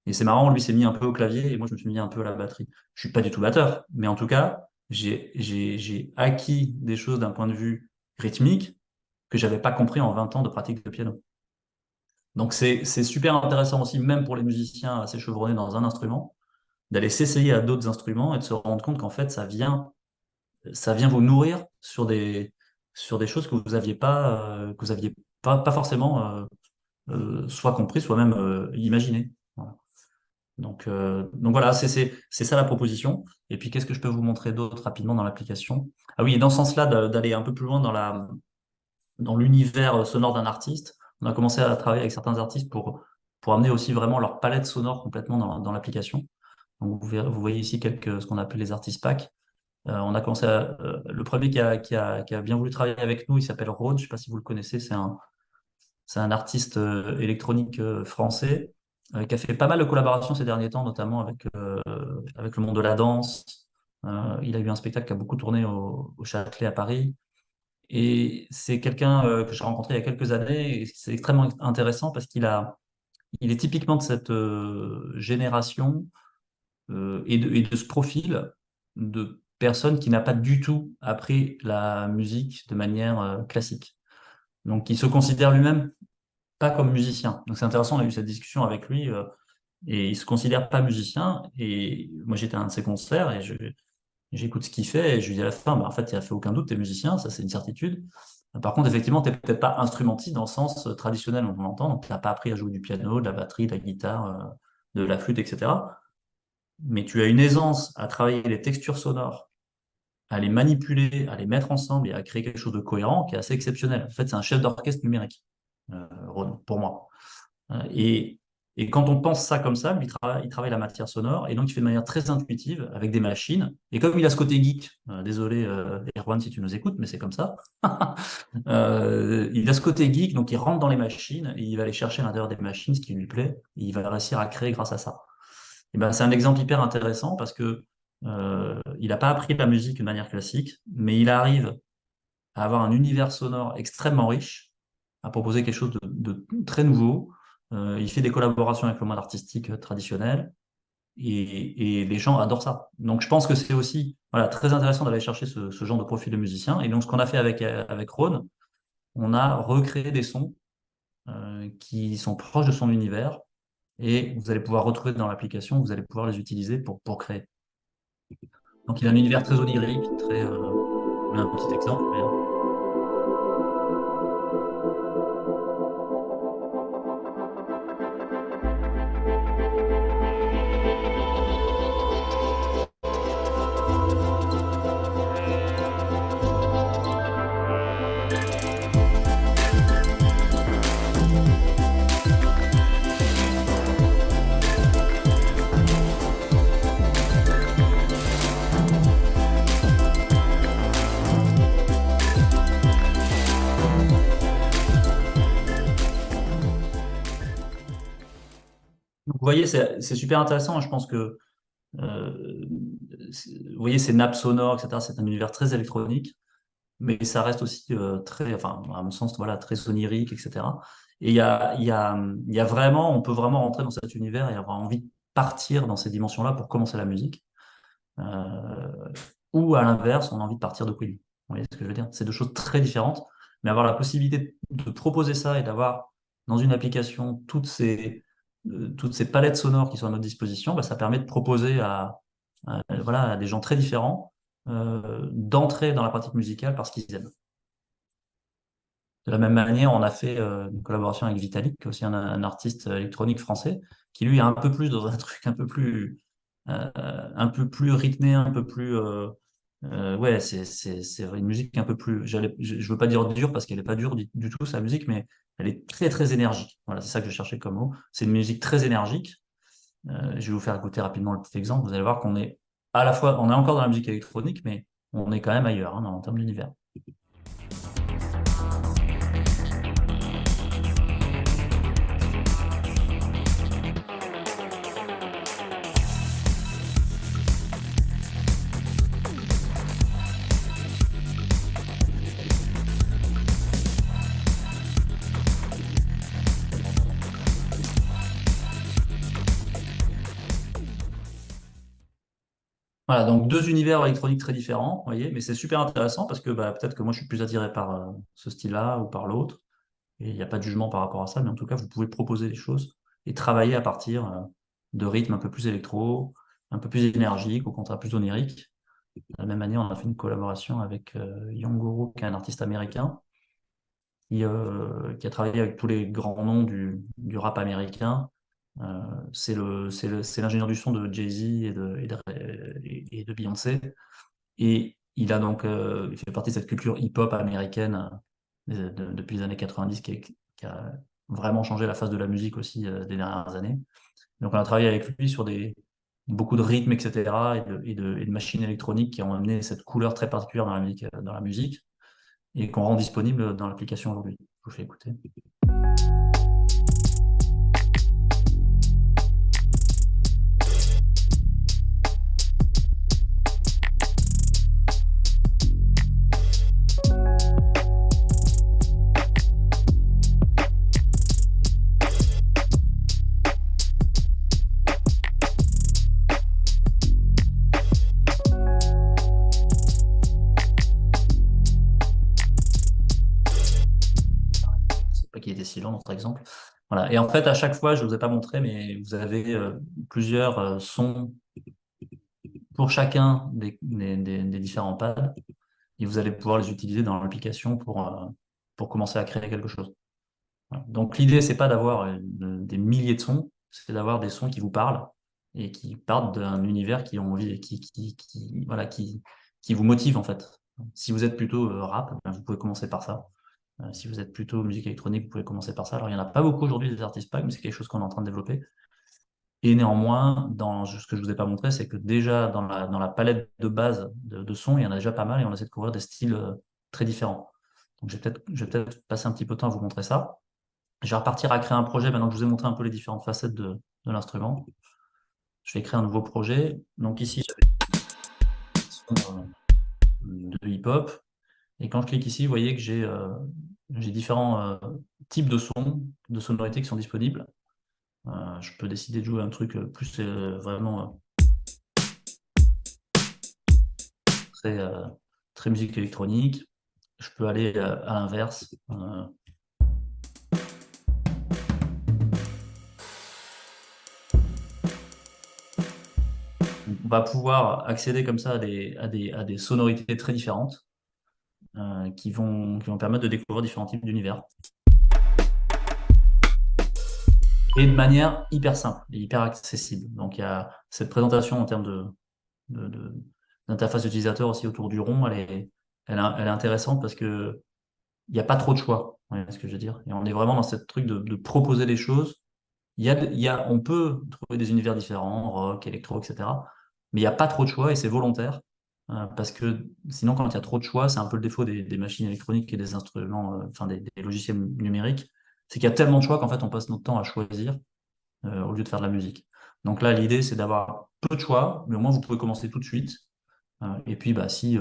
Et c'est marrant, lui s'est mis un peu au clavier et moi je me suis mis un peu à la batterie. Je suis pas du tout batteur, mais en tout cas, j'ai acquis des choses d'un point de vue rythmique que j'avais pas compris en 20 ans de pratique de piano. Donc c'est super intéressant aussi, même pour les musiciens assez chevronnés dans un instrument, d'aller s'essayer à d'autres instruments et de se rendre compte qu'en fait ça vient vous nourrir sur des choses que vous aviez pas forcément soit compris, soit même imaginé. Voilà. Donc voilà, c'est ça la proposition. Et puis qu'est-ce que je peux vous montrer d'autre rapidement dans l'application? Ah oui, et dans ce sens-là, d'aller un peu plus loin dans l'univers sonore d'un artiste, on a commencé à travailler avec certains artistes pour amener aussi vraiment leur palette sonore complètement dans l'application. Donc vous voyez ici ce qu'on appelle les artistes packs. Le premier qui a bien voulu travailler avec nous, il s'appelle Rhodes, je ne sais pas si vous le connaissez, c'est un artiste électronique français qui a fait pas mal de collaborations ces derniers temps, notamment avec le monde de la danse. Il a eu un spectacle qui a beaucoup tourné au Châtelet à Paris. Et c'est quelqu'un que j'ai rencontré il y a quelques années et c'est extrêmement intéressant parce il est typiquement de cette génération et de ce profil de personne qui n'a pas du tout appris la musique de manière classique. Donc, il se considère lui-même pas comme musicien. Donc, c'est intéressant, on a eu cette discussion avec lui et il se considère pas musicien. Et moi, j'étais à un de ses concerts et j'écoute ce qu'il fait et je lui dis à la fin, bah, en fait, il a fait aucun doute, tu es musicien, ça c'est une certitude. Par contre, effectivement, tu n'es peut-être pas instrumentiste dans le sens traditionnel, on l'entend, donc tu n'as pas appris à jouer du piano, de la batterie, de la guitare, de la flûte, etc. mais tu as une aisance à travailler les textures sonores, à les manipuler, à les mettre ensemble et à créer quelque chose de cohérent qui est assez exceptionnel. En fait, c'est un chef d'orchestre numérique, Ron, pour moi. Et, et quand on pense ça comme ça, lui, il travaille la matière sonore, et donc il fait de manière très intuitive, avec des machines. Et comme il a ce côté geek, désolé Erwan si tu nous écoutes, mais c'est comme ça, il a ce côté geek, donc il rentre dans les machines, et il va aller chercher à l'intérieur des machines ce qui lui plaît, et il va réussir à créer grâce à ça. Et ben, c'est un exemple hyper intéressant parce que il n'a pas appris la musique de manière classique, mais il arrive à avoir un univers sonore extrêmement riche, à proposer quelque chose de très nouveau. Il fait des collaborations avec le monde artistique traditionnel et les gens adorent ça. Donc je pense que c'est aussi voilà, très intéressant d'aller chercher ce genre de profil de musicien. Et donc ce qu'on a fait avec Rhône, on a recréé des sons qui sont proches de son univers et vous allez pouvoir retrouver dans l'application, vous allez pouvoir les utiliser pour créer. Donc il a un univers très onirique, très... on a un petit exemple, mais, donc, vous voyez, c'est super intéressant. Je pense que, vous voyez, ces nappes sonores, etc., c'est un univers très électronique, mais ça reste aussi très, enfin, à mon sens, voilà, très onirique, etc. Et il y a vraiment, on peut vraiment rentrer dans cet univers et avoir envie de partir dans ces dimensions-là pour commencer la musique. Euh, ou à l'inverse, on a envie de partir de Queen. Vous voyez ce que je veux dire? C'est deux choses très différentes, mais avoir la possibilité de proposer ça et d'avoir dans une application toutes ces palettes sonores qui sont à notre disposition, bah, ça permet de proposer voilà, à des gens très différents d'entrer dans la pratique musicale parce qu'ils aiment. De la même manière, on a fait une collaboration avec Vitalik, qui est aussi un artiste électronique français, qui lui est un peu plus dans un truc un peu plus rythmé, un peu plus ouais, c'est une musique un peu plus. Je veux pas dire dure parce qu'elle est pas dure du tout sa musique, mais elle est très très énergique. Voilà, c'est ça que je cherchais comme mot. C'est une musique très énergique. Je vais vous faire écouter rapidement le petit exemple. Vous allez voir qu'on est à la fois, on est encore dans la musique électronique, mais on est quand même ailleurs hein, en termes d'univers. Voilà, donc deux univers électroniques très différents, vous voyez, mais c'est super intéressant parce que bah, peut-être que moi je suis plus attiré par ce style-là ou par l'autre. Et il n'y a pas de jugement par rapport à ça, mais en tout cas, vous pouvez proposer des choses et travailler à partir de rythmes un peu plus électro, un peu plus énergiques, au contraire plus oniriques. De la même manière, on a fait une collaboration avec Yongoro, qui est un artiste américain, qui a travaillé avec tous les grands noms du rap américain. C'est l'ingénieur du son de Jay-Z et de Beyoncé. Et il a donc, il fait partie de cette culture hip-hop américaine depuis les années 90 qui a vraiment changé la face de la musique aussi des dernières années. Donc on a travaillé avec lui sur beaucoup de rythmes, etc. Et de machines électroniques qui ont amené cette couleur très particulière dans la musique et qu'on rend disponible dans l'application aujourd'hui. Je vous fais écouter. Pas qu'il était si lent, notre exemple. Voilà. Et en fait, à chaque fois, je ne vous ai pas montré, mais vous avez plusieurs sons pour chacun des différents pads et vous allez pouvoir les utiliser dans l'application pour commencer à créer quelque chose. Voilà. Donc l'idée, c'est pas d'avoir des milliers de sons, c'est d'avoir des sons qui vous parlent et qui partent d'un univers qui ont envie, voilà, qui vous motive en fait. Si vous êtes plutôt rap, ben, vous pouvez commencer par ça. Si vous êtes plutôt musique électronique, vous pouvez commencer par ça. Alors, il n'y en a pas beaucoup aujourd'hui des artistes packs, mais c'est quelque chose qu'on est en train de développer. Et néanmoins, ce que je ne vous ai pas montré, c'est que déjà dans la palette de base de sons, il y en a déjà pas mal et on essaie de couvrir des styles très différents. Donc, je vais peut-être passer un petit peu de temps à vous montrer ça. Je vais repartir à créer un projet maintenant que je vous ai montré un peu les différentes facettes de l'instrument. Je vais créer un nouveau projet. Donc ici, j'avais des sons de hip-hop. Et quand je clique ici, vous voyez que j'ai différents types de sons, de sonorités qui sont disponibles. Je peux décider de jouer un truc plus vraiment très, très musique électronique. Je peux aller à l'inverse. On va pouvoir accéder comme ça à des sonorités très différentes qui vont permettre de découvrir différents types d'univers. Et de manière hyper simple et hyper accessible. Donc il y a cette présentation en termes de- de- d'interface utilisateur aussi autour du rond, elle est intéressante parce que il n'y a pas trop de choix, vous voyez ce que je veux dire. Et on est vraiment dans cette truc de proposer des choses. On peut trouver des univers différents, rock, électro, etc. Mais il n'y a pas trop de choix et c'est volontaire. Parce que sinon, quand il y a trop de choix, c'est un peu le défaut des machines électroniques et des instruments, enfin des logiciels numériques, c'est qu'il y a tellement de choix qu'en fait, on passe notre temps à choisir au lieu de faire de la musique. Donc là, l'idée, c'est d'avoir peu de choix, mais au moins, vous pouvez commencer tout de suite. Et puis, bah, si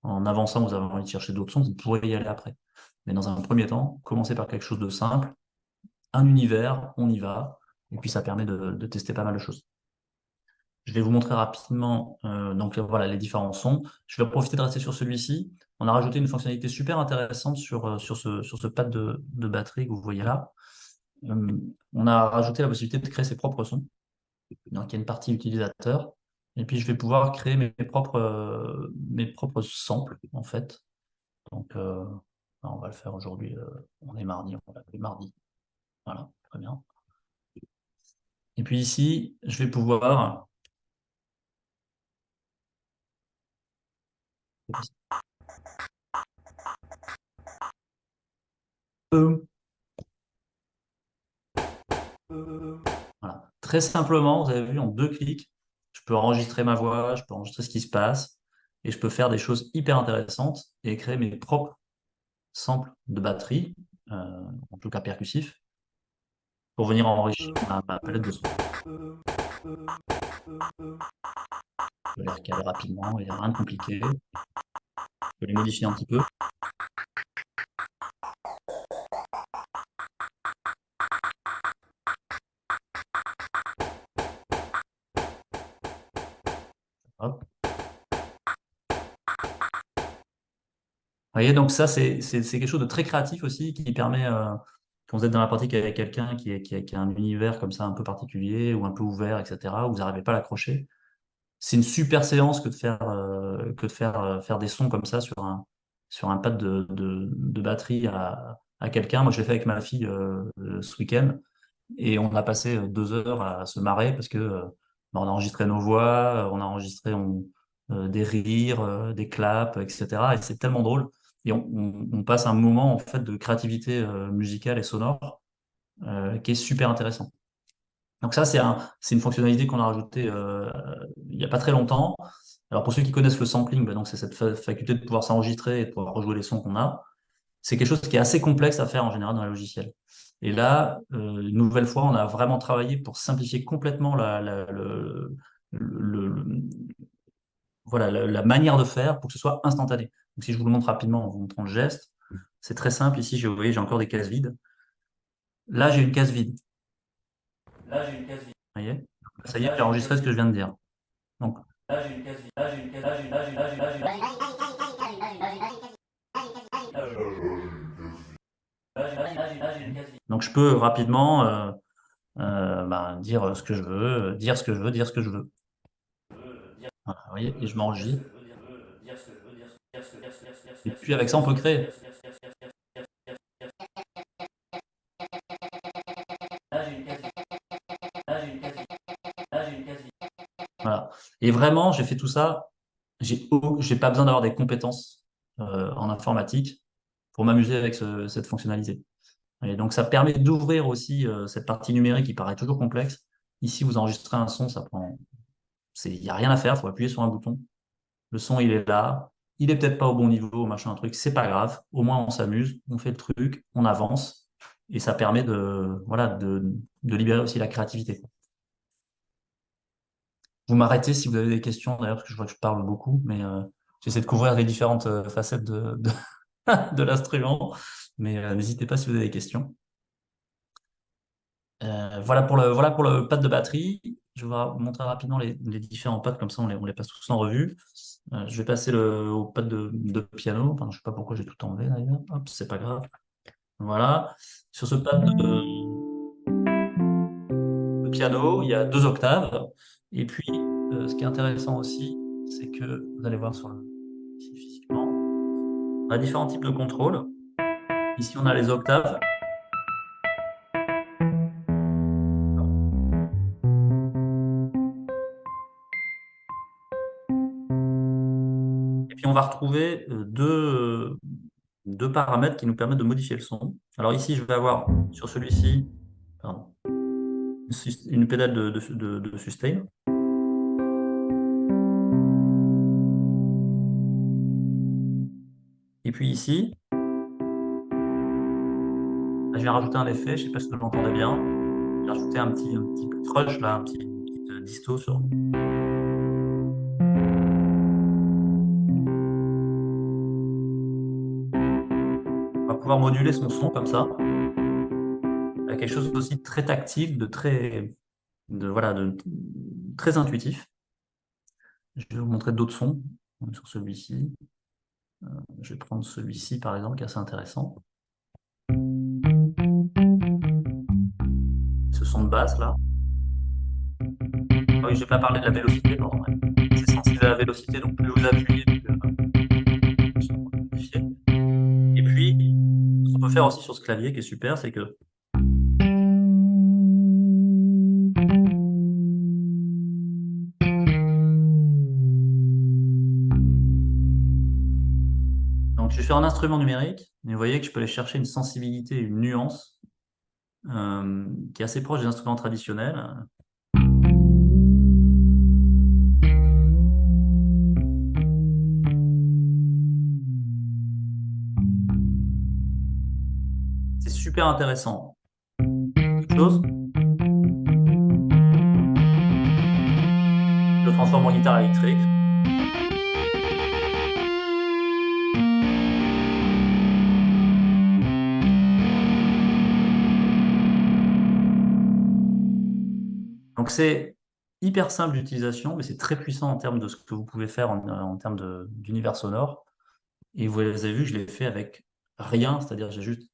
en avançant, vous avez envie de chercher d'autres sons, vous pourrez y aller après. Mais dans un premier temps, commencez par quelque chose de simple, un univers, on y va, et puis ça permet de tester pas mal de choses. Je vais vous montrer rapidement voilà, les différents sons. Je vais profiter de rester sur celui-ci. On a rajouté une fonctionnalité super intéressante sur ce pad de batterie que vous voyez là. On a rajouté la possibilité de créer ses propres sons. Donc, il y a une partie utilisateur. Et puis, je vais pouvoir créer mes propres samples, en fait. Donc, on va le faire aujourd'hui. On est mardi, on va l'appeler mardi. Voilà, très bien. Et puis ici, je vais pouvoir voilà. Très simplement, vous avez vu, en deux clics, je peux enregistrer ma voix, je peux enregistrer ce qui se passe, et je peux faire des choses hyper intéressantes et créer mes propres samples de batterie, en tout cas percussifs, pour venir enrichir ma palette de sons. Je peux les recaler rapidement, il n'y a rien de compliqué. Je peux les modifier un petit peu. Hop. Vous voyez, donc ça, c'est quelque chose de très créatif aussi qui permet, quand vous êtes dans la pratique avec quelqu'un qui a un univers comme ça un peu particulier ou un peu ouvert, etc., où vous n'arrivez pas à l'accrocher, c'est une super séance que de faire des sons comme ça sur un pad de batterie à quelqu'un. Moi, je l'ai fait avec ma fille ce week-end et on a passé 2 heures à se marrer parce que bah, on a enregistré nos voix, on a enregistré des rires, des claps, etc. Et c'est tellement drôle. Et on passe un moment en fait de créativité musicale et sonore qui est super intéressant. Donc ça, c'est une fonctionnalité qu'on a rajoutée il n'y a pas très longtemps. Alors pour ceux qui connaissent le sampling, bah, donc c'est cette faculté de pouvoir s'enregistrer et de pouvoir rejouer les sons qu'on a. C'est quelque chose qui est assez complexe à faire en général dans les logiciels. Et là, une nouvelle fois, on a vraiment travaillé pour simplifier complètement le- voilà, la manière de faire pour que ce soit instantané. Donc si je vous le montre rapidement en vous montrant le geste, c'est très simple. Ici, vous voyez, j'ai encore des cases vides. Là, j'ai une case vide. Vous voyez? Ça y est, j'ai enregistré ce que je viens de dire. Donc, donc je peux rapidement bah, dire ce que je veux, dire ce que je veux, dire ce que je veux. Voilà, vous voyez, et je m'enregistre. Et puis avec ça, on peut créer. Et vraiment, j'ai fait tout ça. J'ai pas besoin d'avoir des compétences en informatique pour m'amuser avec cette fonctionnalité. Et donc, ça permet d'ouvrir aussi cette partie numérique qui paraît toujours complexe. Ici, vous enregistrez un son, il n'y a rien à faire, il faut appuyer sur un bouton. Le son, il est là. Il est peut-être pas au bon niveau, machin, un truc. C'est pas grave. Au moins, on s'amuse, on fait le truc, on avance. Et ça permet voilà, de libérer aussi la créativité. Vous m'arrêtez si vous avez des questions, d'ailleurs, parce que je vois que je parle beaucoup, mais j'essaie de couvrir les différentes facettes de l'instrument. Mais n'hésitez pas si vous avez des questions. Voilà pour le pad de batterie. Je vais vous montrer rapidement les différents pads, comme ça on les passe tous en revue. Je vais passer au pad de piano. Enfin, je sais pas pourquoi j'ai tout enlevé d'ailleurs. Hop, c'est pas grave. Voilà. Sur ce pad de piano, il y a 2 octaves. Et puis, ce qui est intéressant aussi, c'est que vous allez voir ici, physiquement, on a différents types de contrôles. Ici, on a les octaves. Et puis, on va retrouver deux paramètres qui nous permettent de modifier le son. Alors ici, je vais avoir sur celui-ci, pardon, une pédale de sustain. Et puis ici, je vais rajouter un effet, je ne sais pas si vous l'entendez bien. Je vais rajouter un petit crunch, là, une petite disto sur. On va pouvoir moduler son son comme ça. Quelque chose aussi de très tactile, voilà, de très intuitif. Je vais vous montrer d'autres sons sur celui-ci. Je vais prendre celui-ci par exemple, qui est assez intéressant. Ce son de basse là. Ah oui, je n'ai pas parlé de la vélocité, pardon. C'est sensible à la vélocité, donc plus vous appuyez, plus modifier. Et puis, ce qu'on peut faire aussi sur ce clavier qui est super, c'est que donc je suis sur un instrument numérique, mais vous voyez que je peux aller chercher une sensibilité, une nuance qui est assez proche des instruments traditionnels. C'est super intéressant. Autre chose, je le transforme en guitare électrique. Donc c'est hyper simple d'utilisation, mais c'est très puissant en termes de ce que vous pouvez faire en termes d'univers sonore. Et vous avez vu, je l'ai fait avec rien, c'est-à-dire j'ai juste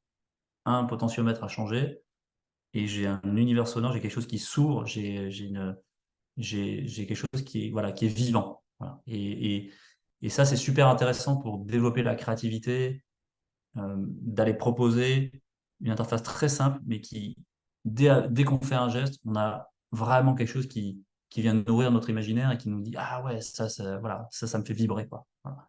un potentiomètre à changer et j'ai un univers sonore, j'ai quelque chose qui s'ouvre, j'ai quelque chose voilà, qui est vivant. Voilà. Et ça, c'est super intéressant pour développer la créativité, d'aller proposer une interface très simple, mais dès qu'on fait un geste, on a vraiment quelque chose qui vient nourrir notre imaginaire et qui nous dit ah ouais, voilà, ça me fait vibrer, quoi. Voilà.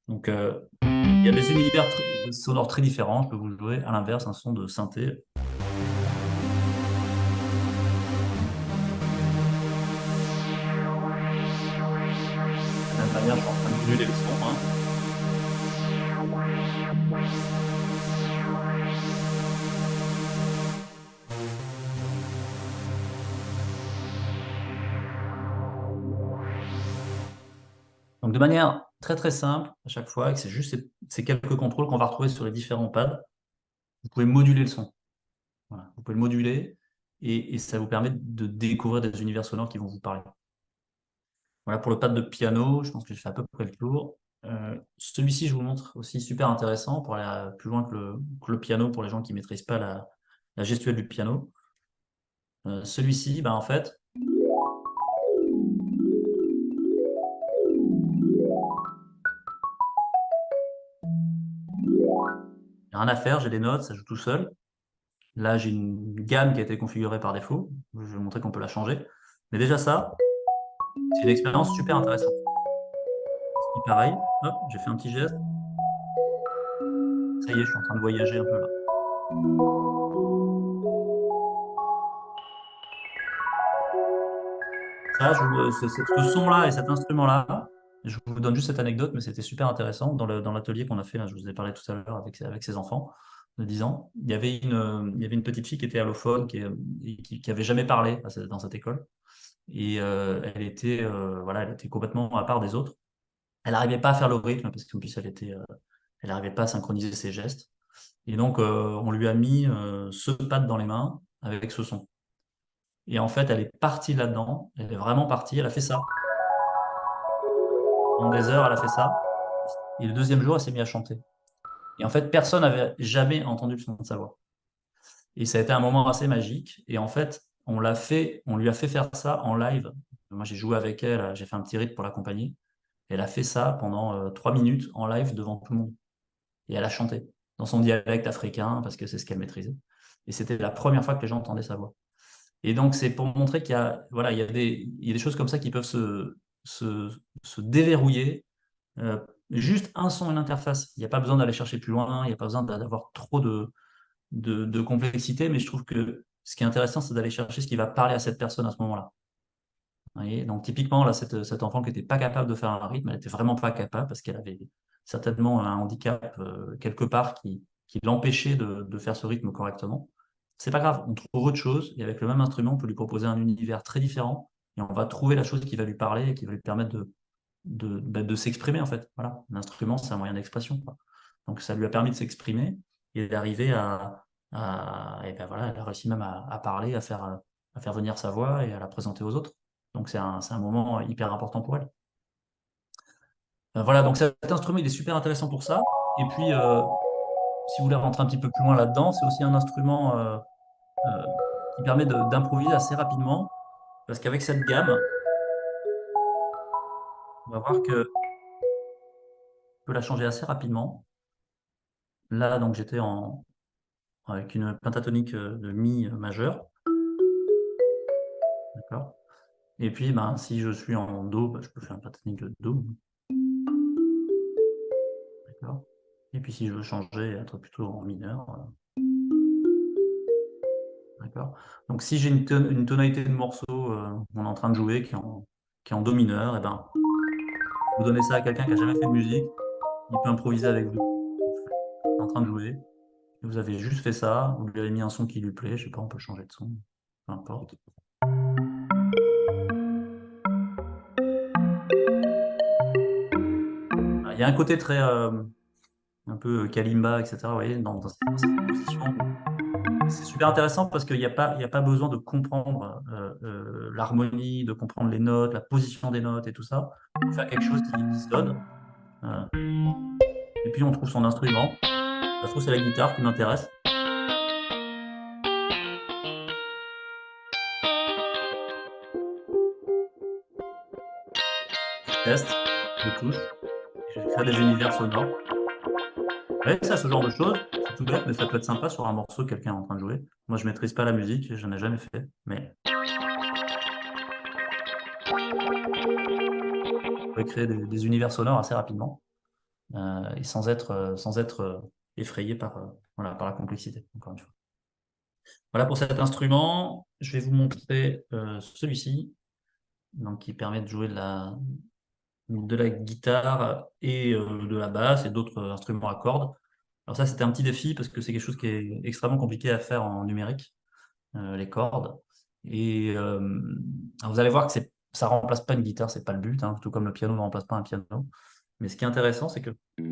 Donc, il y a des univers sonores très différents. Je peux vous jouer à l'inverse un son de synthé. De la même manière, je suis en train de moduler le son, hein. Donc, de manière très très simple, à chaque fois, et que c'est juste ces quelques contrôles qu'on va retrouver sur les différents pads, vous pouvez moduler le son. Voilà. Vous pouvez le moduler et ça vous permet de découvrir des univers sonores qui vont vous parler. Voilà pour le pad de piano, je pense que j'ai fait à peu près le tour. Celui-ci, je vous montre aussi super intéressant pour aller plus loin que le piano pour les gens qui ne maîtrisent pas la gestuelle du piano. Celui-ci, en fait, il n'y a rien à faire, j'ai des notes, ça joue tout seul. Là, j'ai une gamme qui a été configurée par défaut. Je vais vous montrer qu'on peut la changer. Mais déjà ça, C'est une expérience super intéressante. Et pareil, hop, j'ai fait un petit geste. Ça y est, je suis en train de voyager un peu là. Ça, ce son-là et cet instrument-là, je vous donne juste cette anecdote, mais c'était super intéressant. Dans l'atelier qu'on a fait, là, je vous ai parlé tout à l'heure avec ses enfants de 10 ans, il y avait une petite fille qui était allophone, qui avait jamais parlé dans cette école. Et voilà, elle était complètement à part des autres. Elle n'arrivait pas à faire le rythme parce qu'en plus, elle n'arrivait pas à synchroniser ses gestes. Et donc, on lui a mis ce pad dans les mains avec ce son. Et en fait, elle est partie là-dedans. Elle est vraiment partie. Elle a fait ça. Pendant des heures, elle a fait ça. Et le deuxième jour, elle s'est mise à chanter. Et en fait, personne n'avait jamais entendu le son de sa voix. Et ça a été un moment assez magique. Et en fait, on lui a fait faire ça en live. Moi, j'ai joué avec elle, j'ai fait un petit rythme pour l'accompagner. Elle a fait ça pendant 3 minutes en live devant tout le monde. Et elle a chanté dans son dialecte africain parce que c'est ce qu'elle maîtrisait. Et c'était la première fois que les gens entendaient sa voix. Et donc, c'est pour montrer qu'il y a, voilà, il y a des choses comme ça qui peuvent se déverrouiller. Euh, Juste un son, une interface. Il n'y a pas besoin d'aller chercher plus loin, il n'y a pas besoin d'avoir trop de complexité, mais je trouve que ce qui est intéressant, c'est d'aller chercher ce qui va parler à cette personne à ce moment-là. Vous voyez, donc typiquement, là, cet enfant qui n'était pas capable de faire un rythme, elle n'était vraiment pas capable parce qu'elle avait certainement un handicap quelque part qui l'empêchait de faire ce rythme correctement. C'est pas grave, on trouve autre chose et avec le même instrument, on peut lui proposer un univers très différent et on va trouver la chose qui va lui parler et qui va lui permettre de s'exprimer en fait. Voilà, l'instrument, c'est un moyen d'expression, quoi. Donc ça lui a permis de s'exprimer et d'arriver et ben voilà, elle a réussi même à parler, à faire venir sa voix et à la présenter aux autres. Donc c'est un moment hyper important pour elle. Voilà, donc cet instrument, il est super intéressant pour ça. Et puis, si vous voulez rentrer un petit peu plus loin là-dedans, c'est aussi un instrument euh, qui permet d'improviser assez rapidement, parce qu'avec cette gamme, on va voir que on peut la changer assez rapidement. Là, donc j'étais avec une pentatonique de mi majeur, d'accord? Et puis, ben, si je suis en do, ben, je peux faire une pentatonique de do, d'accord? Et puis, si je veux changer et être plutôt en mineur, d'accord? Donc, si j'ai une tonalité de morceau, on est en train de jouer, qui est en do mineur, et ben, vous donnez ça à quelqu'un qui n'a jamais fait de musique, il peut improviser avec vous. Il est en train de jouer, et vous avez juste fait ça, vous lui avez mis un son qui lui plaît, je sais pas, on peut changer de son, peu importe. Il y a un côté très, un peu kalimba, etc., vous voyez, dans cette composition. C'est super intéressant parce qu'il y a pas besoin de comprendre l'harmonie, de comprendre les notes, la position des notes et tout ça. On peut faire quelque chose qui sonne. euh, et puis on trouve son instrument. Ça se trouve, c'est la guitare qui m'intéresse. Je teste, je touche, et je crée des univers sonores. Ouais, ça, ce genre de choses, c'est tout bête, mais ça peut être sympa sur un morceau que quelqu'un est en train de jouer. Moi, je maîtrise pas la musique, je n'en ai jamais fait, mais on peut créer des univers sonores assez rapidement et sans être effrayé voilà, par la complexité, encore une fois. Voilà pour cet instrument. Je vais vous montrer celui-ci, donc qui permet de jouer de la guitare et de la basse et d'autres instruments à cordes. Alors ça, c'était un petit défi parce que c'est quelque chose qui est extrêmement compliqué à faire en numérique, les cordes. Et alors vous allez voir que ça remplace pas une guitare, c'est pas le but, hein, tout comme le piano ne remplace pas un piano. Mais ce qui est intéressant, c'est que je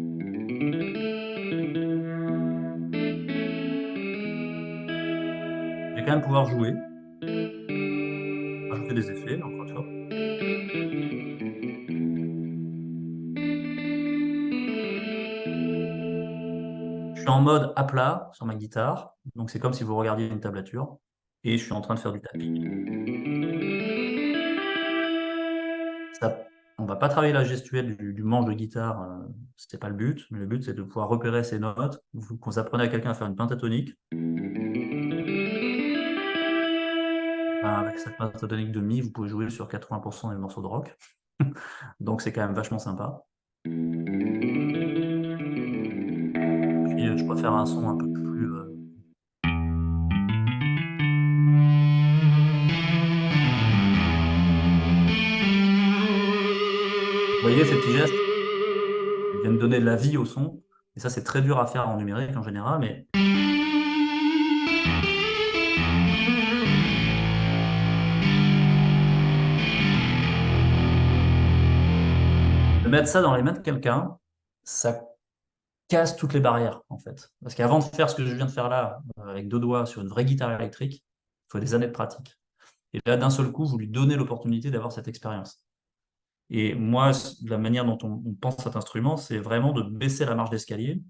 vais quand même pouvoir jouer, rajouter des effets, encore une fois. Je suis en mode à plat sur ma guitare, donc c'est comme si vous regardiez une tablature, et je suis en train de faire du tapping. Ça, on va pas travailler la gestuelle du manche de guitare, c'était pas le but, mais le but c'est de pouvoir repérer ces notes. Quand vous apprenez à quelqu'un à faire une pentatonique, ben, avec cette méthodique de mi, vous pouvez jouer sur 80% des morceaux de rock. Donc c'est quand même vachement sympa. Puis je préfère un son un peu plus. Vous voyez ces petits gestes? Ils viennent donner de la vie au son. Et ça, c'est très dur à faire en numérique en général, mais. De mettre ça dans les mains de quelqu'un, ça casse toutes les barrières, en fait. Parce qu'avant de faire ce que je viens de faire là, avec 2 doigts sur une vraie guitare électrique, il faut des années de pratique. Et là, d'un seul coup, vous lui donnez l'opportunité d'avoir cette expérience. Et moi, la manière dont on pense cet instrument, c'est vraiment de baisser la marche d'escalier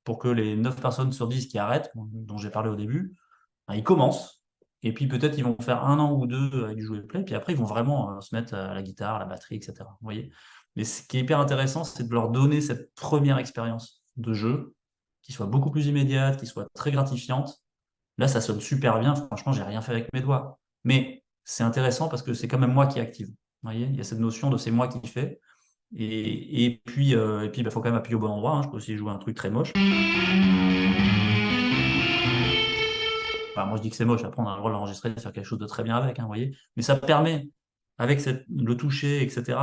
pour que les 9 personnes sur 10 qui arrêtent, dont j'ai parlé au début, ben, ils commencent. Et puis peut-être ils vont faire 1 an ou 2 avec du jouer play, puis après ils vont vraiment se mettre à la guitare, à la batterie, etc. Vous voyez? Mais ce qui est hyper intéressant, c'est de leur donner cette première expérience de jeu, qui soit beaucoup plus immédiate, qui soit très gratifiante. Là, ça sonne super bien. Franchement, j'ai rien fait avec mes doigts. Mais c'est intéressant parce que c'est quand même moi qui active. Vous voyez, il y a cette notion de c'est moi qui fais. Et puis, faut quand même appuyer au bon endroit, hein. Je peux aussi jouer un truc très moche. Enfin, moi, je dis que c'est moche. Après, on a le droit de l'enregistrer, de faire quelque chose de très bien avec, hein, vous voyez. Mais ça permet, avec le toucher, etc.,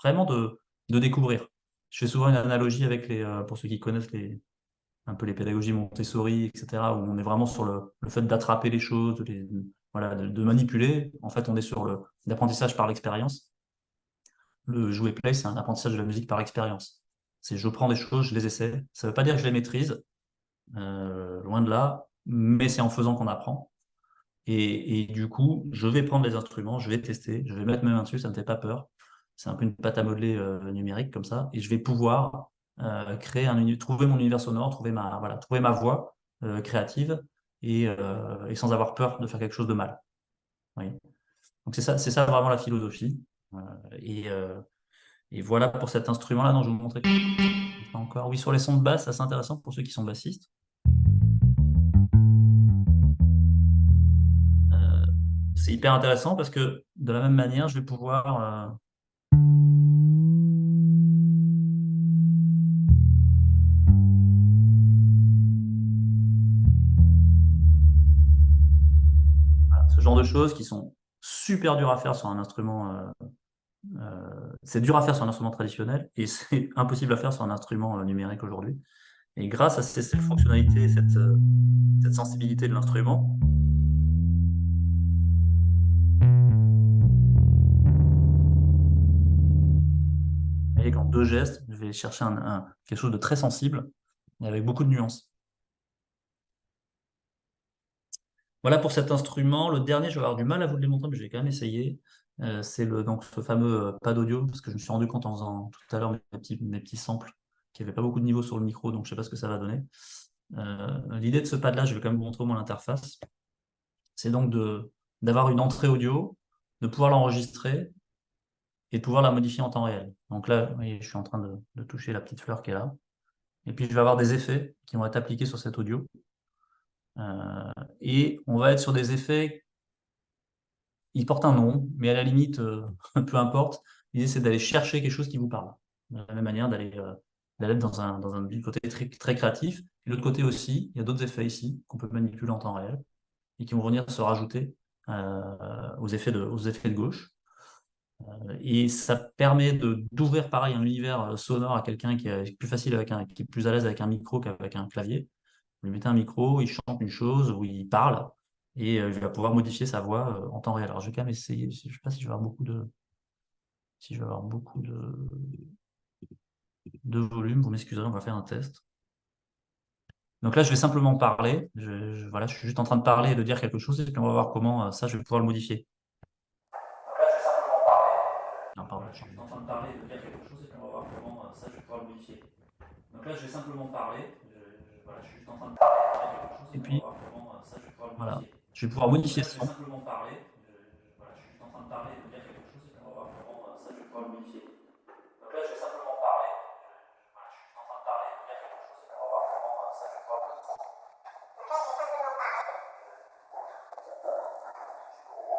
vraiment de découvrir. Je fais souvent une analogie avec pour ceux qui connaissent un peu les pédagogies Montessori, etc., où on est vraiment sur le fait d'attraper les choses, voilà, de manipuler. En fait, on est sur l'apprentissage par l'expérience. Le jouer play, c'est un apprentissage de la musique par expérience. C'est je prends des choses, je les essaie. Ça ne veut pas dire que je les maîtrise, loin de là, mais c'est en faisant qu'on apprend. Et du coup, je vais prendre les instruments, je vais tester, je vais mettre mes mains dessus, ça ne me fait pas peur. C'est un peu une pâte à modeler numérique comme ça, et je vais pouvoir trouver mon univers sonore, trouver ma voix créative et sans avoir peur de faire quelque chose de mal. Oui. Donc c'est ça vraiment la philosophie. Euh, et, euh, et voilà pour cet instrument-là. Non, je vais vous montrer pas encore. Oui, sur les sons de basse, ça c'est intéressant pour ceux qui sont bassistes. C'est hyper intéressant parce que de la même manière, je vais pouvoir ce genre de choses qui sont super dures à faire sur un instrument. C'est dur à faire sur un instrument traditionnel et c'est impossible à faire sur un instrument numérique aujourd'hui. Et grâce à cette fonctionnalité, cette sensibilité de l'instrument, vous voyez qu'en 2 gestes, je vais chercher quelque chose de très sensible et avec beaucoup de nuances. Voilà pour cet instrument. Le dernier, je vais avoir du mal à vous le démontrer, mais je vais quand même essayer. C'est donc ce fameux pad audio, parce que je me suis rendu compte en faisant tout à l'heure mes petits samples qu'il n'y avait pas beaucoup de niveau sur le micro, donc je ne sais pas ce que ça va donner. L'idée de ce pad-là, je vais quand même vous montrer au moins l'interface. C'est donc d'avoir une entrée audio, de pouvoir l'enregistrer et de pouvoir la modifier en temps réel. Donc là, vous voyez, je suis en train de toucher la petite fleur qui est là. Et puis je vais avoir des effets qui vont être appliqués sur cet audio. Et on va être sur des effets, ils portent un nom, mais à la limite, peu importe. L'idée, c'est d'aller chercher quelque chose qui vous parle. De la même manière, d'aller dans un côté très, très créatif. Et de l'autre côté aussi, il y a d'autres effets ici qu'on peut manipuler en temps réel et qui vont venir se rajouter aux effets de gauche. Et ça permet d'ouvrir pareil un univers sonore à quelqu'un qui est plus facile qui est plus à l'aise avec un micro qu'avec un clavier. Vous lui mettez un micro, il chante une chose ou il parle et il va pouvoir modifier sa voix en temps réel. Alors je vais quand même essayer, je ne sais pas si je vais avoir beaucoup de volume, vous m'excuserez, on va faire un test. Donc là, je vais simplement parler. Voilà, je suis juste en train de parler et de dire quelque chose et puis on va voir comment ça, je vais pouvoir le modifier. Donc là, je vais simplement parler. Non, pardon, je suis juste en train de parler et de dire quelque chose et puis on va voir comment ça, je vais pouvoir le modifier. Donc là, je vais simplement parler. Voilà, je suis juste en train de parler et de dire quelque chose et puis on va voir comment ça, je vais pouvoir le modifier. Voilà, je vais pouvoir modifier ce son. Donc là, je vais simplement parler. Voilà, je suis juste en train de parler et de dire quelque chose et puis on va voir comment ça, je vais pouvoir le modifier. Donc là, je vais simplement parler. Voilà, je suis juste en train de parler et de dire quelque chose et puis on va voir comment ça, je vais pouvoir le modifier. Donc là, je vais simplement parler.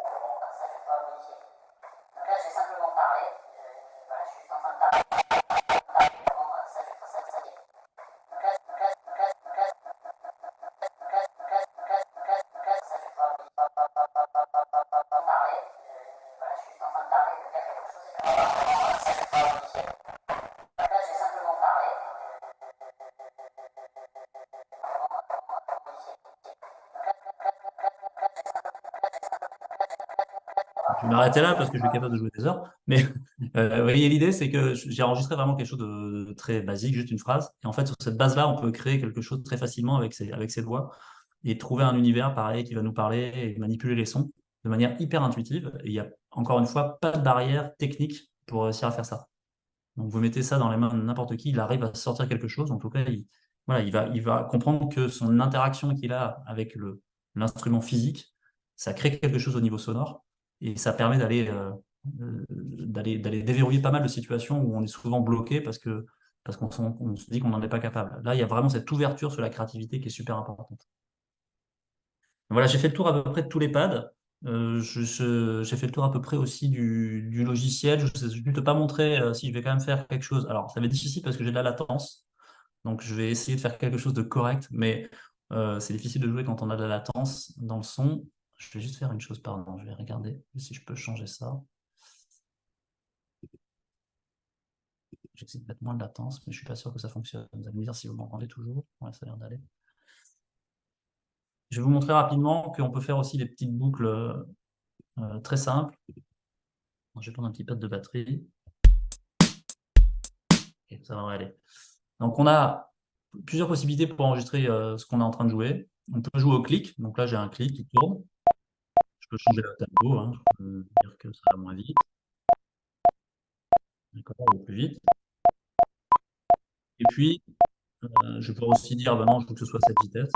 je vais m'arrêter là parce que je suis capable de jouer des heures. Mais vous voyez, l'idée, c'est que j'ai enregistré vraiment quelque chose de très basique, juste une phrase. Et en fait, sur cette base-là, on peut créer quelque chose très facilement avec ses doigts et trouver un univers pareil qui va nous parler et manipuler les sons de manière hyper intuitive. Et il y a encore une fois pas de barrière technique pour réussir à faire ça. Donc vous mettez ça dans les mains de n'importe qui, il arrive à sortir quelque chose. En tout cas, voilà, il va comprendre que son interaction qu'il a avec l'instrument physique, ça crée quelque chose au niveau sonore et ça permet d'aller déverrouiller pas mal de situations où on est souvent bloqué parce qu'on se dit qu'on n'en est pas capable. Là, il y a vraiment cette ouverture sur la créativité qui est super importante. Voilà, j'ai fait le tour à peu près de tous les pads. J'ai fait le tour à peu près aussi du logiciel. Je ne vais pas montrer si je vais quand même faire quelque chose. Alors, ça va être difficile parce que j'ai de la latence. Donc, je vais essayer de faire quelque chose de correct. Mais c'est difficile de jouer quand on a de la latence dans le son. Je vais juste faire une chose, pardon. Je vais regarder si je peux changer ça. J'essaie de mettre moins de latence, mais je ne suis pas sûr que ça fonctionne. Vous allez me dire si vous m'entendez toujours. Ouais, ça a l'air d'aller. Je vais vous montrer rapidement qu'on peut faire aussi des petites boucles très simples. Je vais prendre un petit pad de batterie. Et ça va aller. Donc on a plusieurs possibilités pour enregistrer ce qu'on est en train de jouer. On peut jouer au clic. Donc là j'ai un clic qui tourne. Je peux changer le tempo. Hein. Je peux dire que ça va moins vite. D'accord, ou plus vite. Et puis je peux aussi dire non, je veux que ce soit cette vitesse.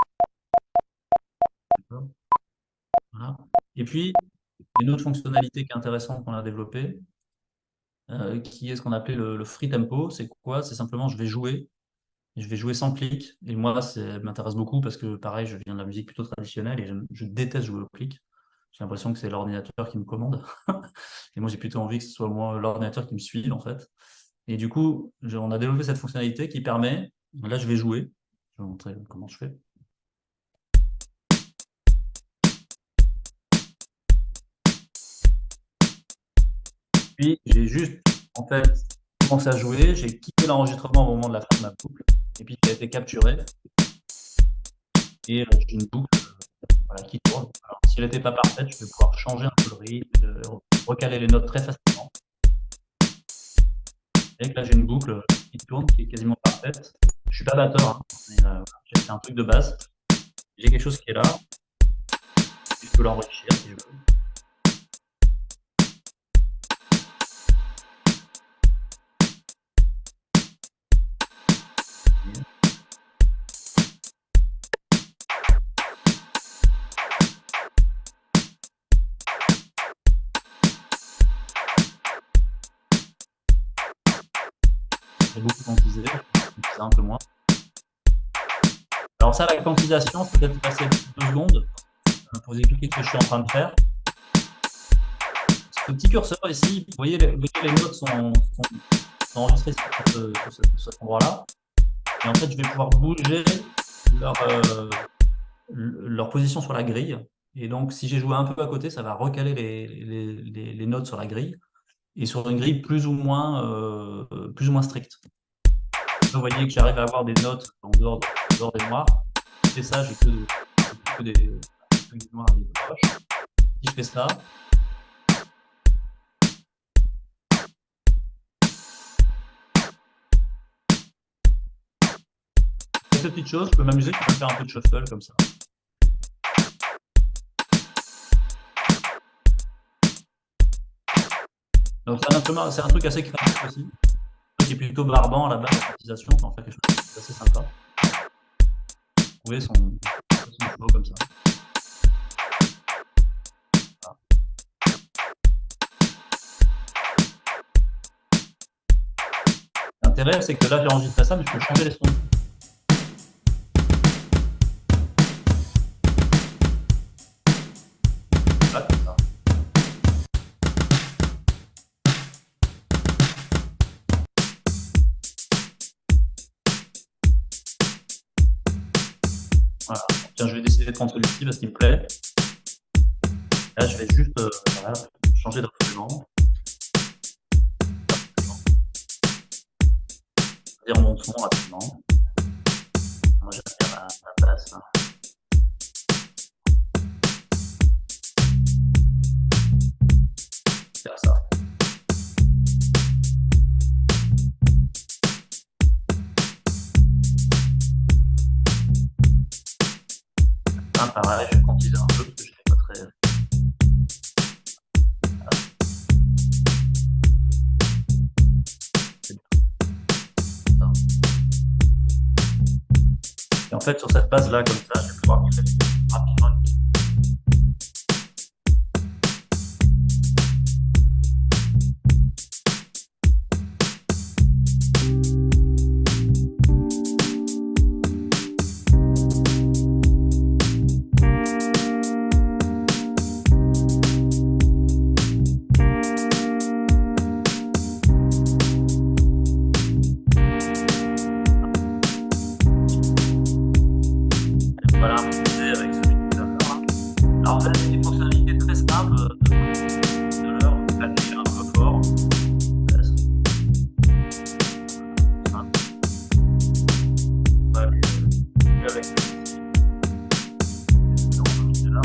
Voilà. Et puis une autre fonctionnalité qui est intéressante qu'on a développée, qui est ce qu'on appelait le free tempo. C'est quoi? C'est simplement je vais jouer. Je vais jouer sans clic. Et moi, ça m'intéresse beaucoup parce que, pareil, je viens de la musique plutôt traditionnelle et je déteste jouer au clic. J'ai l'impression que c'est l'ordinateur qui me commande. Et moi, j'ai plutôt envie que ce soit moi l'ordinateur qui me suive, en fait. Et du coup, on a développé cette fonctionnalité qui permet, là, je vais jouer. Je vais vous montrer comment je fais. Puis, j'ai juste, en fait, commencé à jouer. J'ai quitté l'enregistrement au moment de la fin de ma boucle. Et puis, il a été capturé. Et j'ai une boucle voilà, qui tourne. Alors, si elle n'était pas parfaite, je vais pouvoir changer un peu le rythme, recaler les notes très facilement. Et là, j'ai une boucle qui tourne, qui est quasiment parfaite. Je suis pas batteur, hein, mais j'ai fait un truc de base. J'ai quelque chose qui est là. Je peux l'enrichir si je veux. J'ai beaucoup quantisé, c'est un peu moins. Alors ça, la quantisation, c'est peut-être passer 2 secondes pour vous expliquer ce que je suis en train de faire. Ce petit curseur ici, vous voyez, les notes sont enregistrées sur cet endroit-là. Et en fait, je vais pouvoir bouger leur position sur la grille. Et donc, si j'ai joué un peu à côté, ça va recaler les notes sur la grille et sur une grille plus ou moins stricte. Vous voyez que j'arrive à avoir des notes en dehors des noirs. Si je fais ça, j'ai que des noirs et des proches. Si je fais ça, cette petite chose, je peux m'amuser, je peux faire un peu de shuffle comme ça. Donc c'est un truc assez créatif aussi, qui est plutôt barbant à la base de l'utilisation, ça en fait quelque chose d'assez sympa. Vous trouvez son flow comme ça. Voilà. L'intérêt, c'est que là j'ai enregistré ça, mais je peux changer les sons. Voilà. Tiens, je vais décider de prendre celui-ci parce qu'il me plaît. Là, je vais juste voilà, changer d'instrument. Dire mon son rapidement. Moi, j'aime bien la basse. Là. Là, pareil, je vais quantiser un peu parce que je n'étais pas très... Et en fait, sur cette base-là, comme ça, je vais pouvoir créer rapidement une petite... Voilà, un petit idée avec celui de tout à l'heure. Alors, là, c'est des fonctionnalités très simples de l'heure. Là, il est un peu fort. Simple. On va aller mieux avec celui-ci. Là.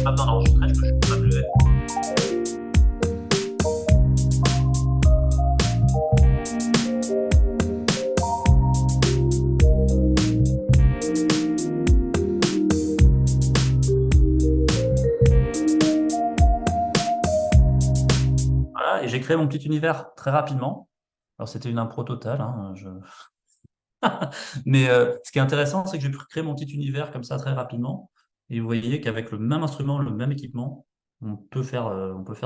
Pas besoin d'enregistrer, je peux m'appeler. Voilà, et j'ai créé mon petit univers très rapidement. Alors, c'était une impro totale, hein, mais ce qui est intéressant, c'est que j'ai pu créer mon petit univers comme ça très rapidement. Et vous voyez qu'avec le même instrument, le même équipement, on peut faire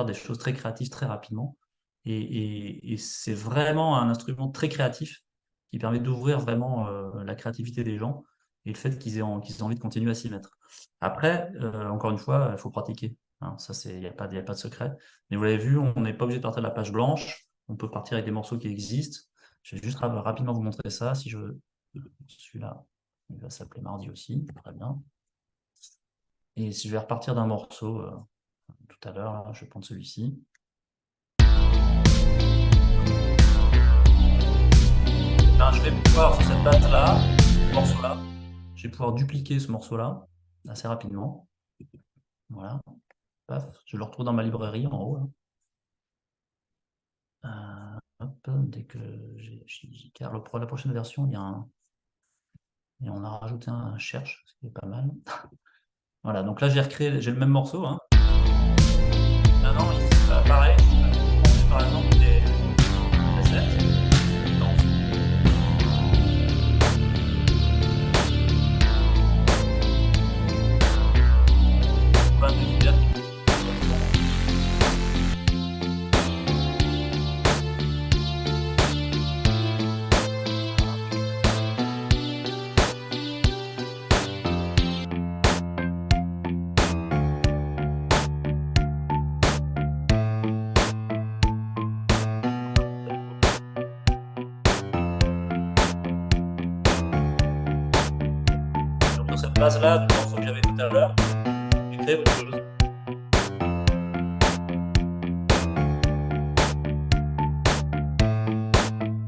des choses très créatives très rapidement. Et c'est vraiment un instrument très créatif qui permet d'ouvrir vraiment la créativité des gens et le fait qu'ils aient envie de continuer à s'y mettre. Après, encore une fois, il faut pratiquer. Hein, ça, il n'y a pas de secret. Mais vous l'avez vu, on n'est pas obligé de partir de la page blanche. On peut partir avec des morceaux qui existent. Je vais juste rapidement vous montrer ça. Si je celui-là, il va s'appeler Mardi aussi, très bien. Et si je vais repartir d'un morceau tout à l'heure, je vais prendre celui-ci. Je vais pouvoir, sur cette base-là, ce morceau-là, je vais pouvoir dupliquer ce morceau-là assez rapidement. Voilà. Paf, je le retrouve dans ma librairie en haut. Hop, dès que car pour la prochaine version, il y a un... Et on a rajouté un cherche, ce qui est pas mal. Voilà, donc là j'ai le même morceau. Hein. Maintenant, ici, pareil, je peux par exemple des recettes. Sur cette base-là, du morceau que j'avais tout à l'heure, j'ai créé autre chose.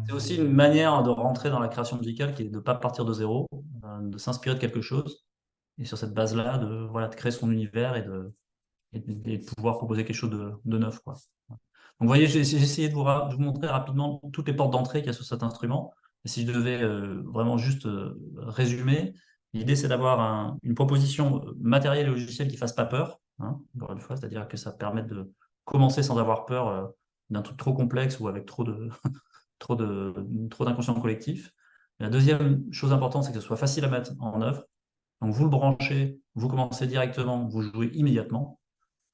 C'est aussi une manière de rentrer dans la création musicale qui est de ne pas partir de zéro, de s'inspirer de quelque chose, et sur cette base-là, de créer son univers et de pouvoir proposer quelque chose de neuf, quoi. Donc, vous voyez, j'ai essayé de vous montrer rapidement toutes les portes d'entrée qu'il y a sur cet instrument. Et si je devais vraiment juste résumer, l'idée, c'est d'avoir une proposition matérielle et logicielle qui ne fasse pas peur, hein, encore une fois, c'est-à-dire que ça permette de commencer sans avoir peur d'un truc trop complexe ou avec trop d'inconscient collectif. La deuxième chose importante, c'est que ce soit facile à mettre en œuvre. Donc, vous le branchez, vous commencez directement, vous jouez immédiatement.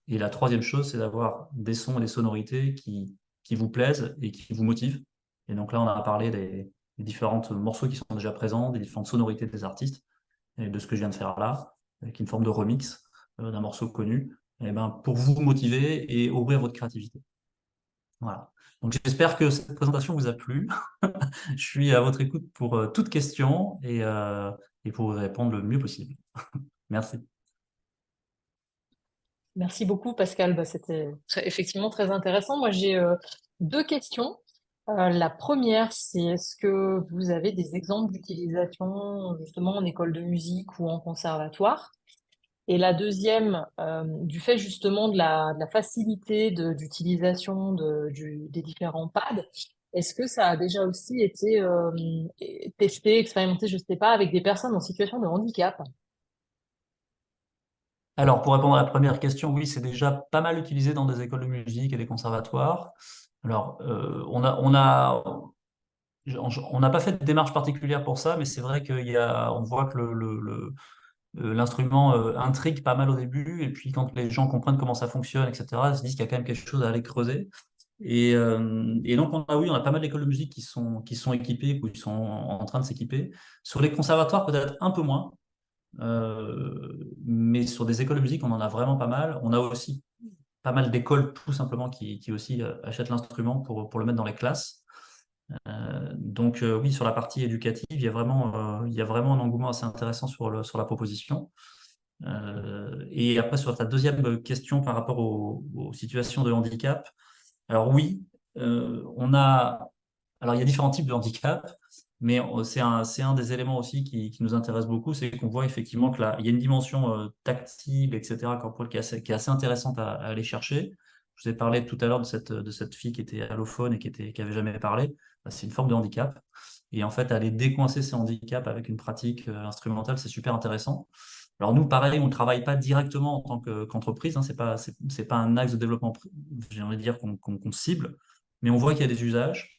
Et la troisième chose, c'est d'avoir des sons et des sonorités qui vous plaisent et qui vous motivent. Et donc là, on a parlé des différents morceaux qui sont déjà présents, des différentes sonorités des artistes, et de ce que je viens de faire là, avec une forme de remix d'un morceau connu, et ben, pour vous motiver et ouvrir votre créativité. Voilà. Donc j'espère que cette présentation vous a plu. Je suis à votre écoute pour toute question et pour vous répondre le mieux possible. Merci. Merci beaucoup, Pascal. Bah, c'était effectivement très intéressant. Moi, j'ai deux questions. La première, c'est est-ce que vous avez des exemples d'utilisation justement en école de musique ou en conservatoire? Et la deuxième, du fait justement de la facilité d'utilisation des différents pads, est-ce que ça a déjà aussi été testé, expérimenté, je ne sais pas, avec des personnes en situation de handicap? Alors, pour répondre à la première question, oui, c'est déjà pas mal utilisé dans des écoles de musique et des conservatoires. Alors, on n'a pas fait de démarche particulière pour ça, mais c'est vrai on voit que l'instrument intrigue pas mal au début, et puis quand les gens comprennent comment ça fonctionne, etc., ils se disent qu'il y a quand même quelque chose à aller creuser. Et donc, oui, on a pas mal d'écoles de musique qui sont équipées ou qui sont en train de s'équiper. Sur les conservatoires, peut-être un peu moins. Mais sur des écoles de musique, on en a vraiment pas mal. On a aussi pas mal d'écoles, tout simplement, qui aussi achètent l'instrument pour le mettre dans les classes. Donc, oui, sur la partie éducative, il y a vraiment un engouement assez intéressant sur la proposition. Et après, sur ta deuxième question par rapport aux situations de handicap, alors oui, alors il y a différents types de handicap, mais c'est un des éléments aussi qui nous intéresse beaucoup, c'est qu'on voit effectivement que là, il y a une dimension tactile, etc., corporelle qui est assez intéressante à aller chercher. Je vous ai parlé tout à l'heure de cette fille qui était allophone et qui avait jamais parlé. Bah, c'est une forme de handicap. Et en fait, aller décoincer ces handicaps avec une pratique instrumentale, c'est super intéressant. Alors nous, pareil, on ne travaille pas directement en tant qu'entreprise, hein, c'est pas un axe de développement, j'ai envie de dire, qu'on cible, mais on voit qu'il y a des usages.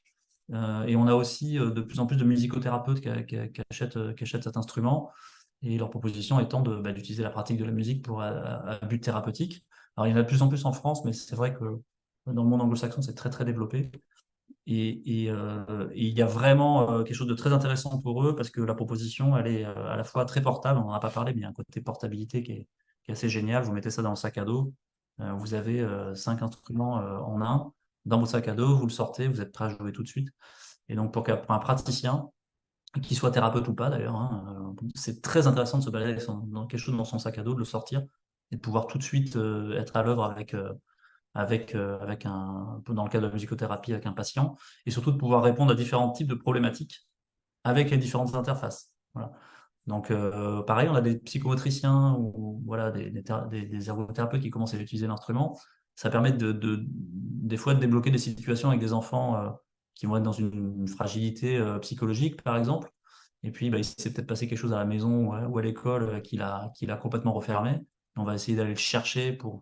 Et on a aussi de plus en plus de musicothérapeutes qui achètent cet instrument, et leur proposition étant d'utiliser la pratique de la musique pour à but thérapeutique. Alors il y en a de plus en plus en France, mais c'est vrai que dans le monde anglo-saxon, c'est très très développé. Et il y a vraiment quelque chose de très intéressant pour eux parce que la proposition, elle est à la fois très portable, on n'en a pas parlé, mais il y a un côté portabilité qui est assez génial. Vous mettez ça dans le sac à dos, vous avez 5 instruments en un dans votre sac à dos, vous le sortez, vous êtes prêt à jouer tout de suite. Et donc pour un praticien, qu'il soit thérapeute ou pas d'ailleurs, hein, c'est très intéressant de se balader avec dans quelque chose dans son sac à dos, de le sortir et de pouvoir tout de suite être à l'œuvre avec dans le cadre de la musicothérapie, avec un patient, et surtout de pouvoir répondre à différents types de problématiques avec les différentes interfaces. Voilà. Donc, pareil, on a des psychomotriciens ou voilà, des ergothérapeutes qui commencent à utiliser l'instrument. Ça permet des fois de débloquer des situations avec des enfants qui vont être dans une fragilité psychologique, par exemple. Et puis, bah, il s'est peut-être passé quelque chose à la maison ou à l'école qui l'a complètement refermé. On va essayer d'aller le chercher pour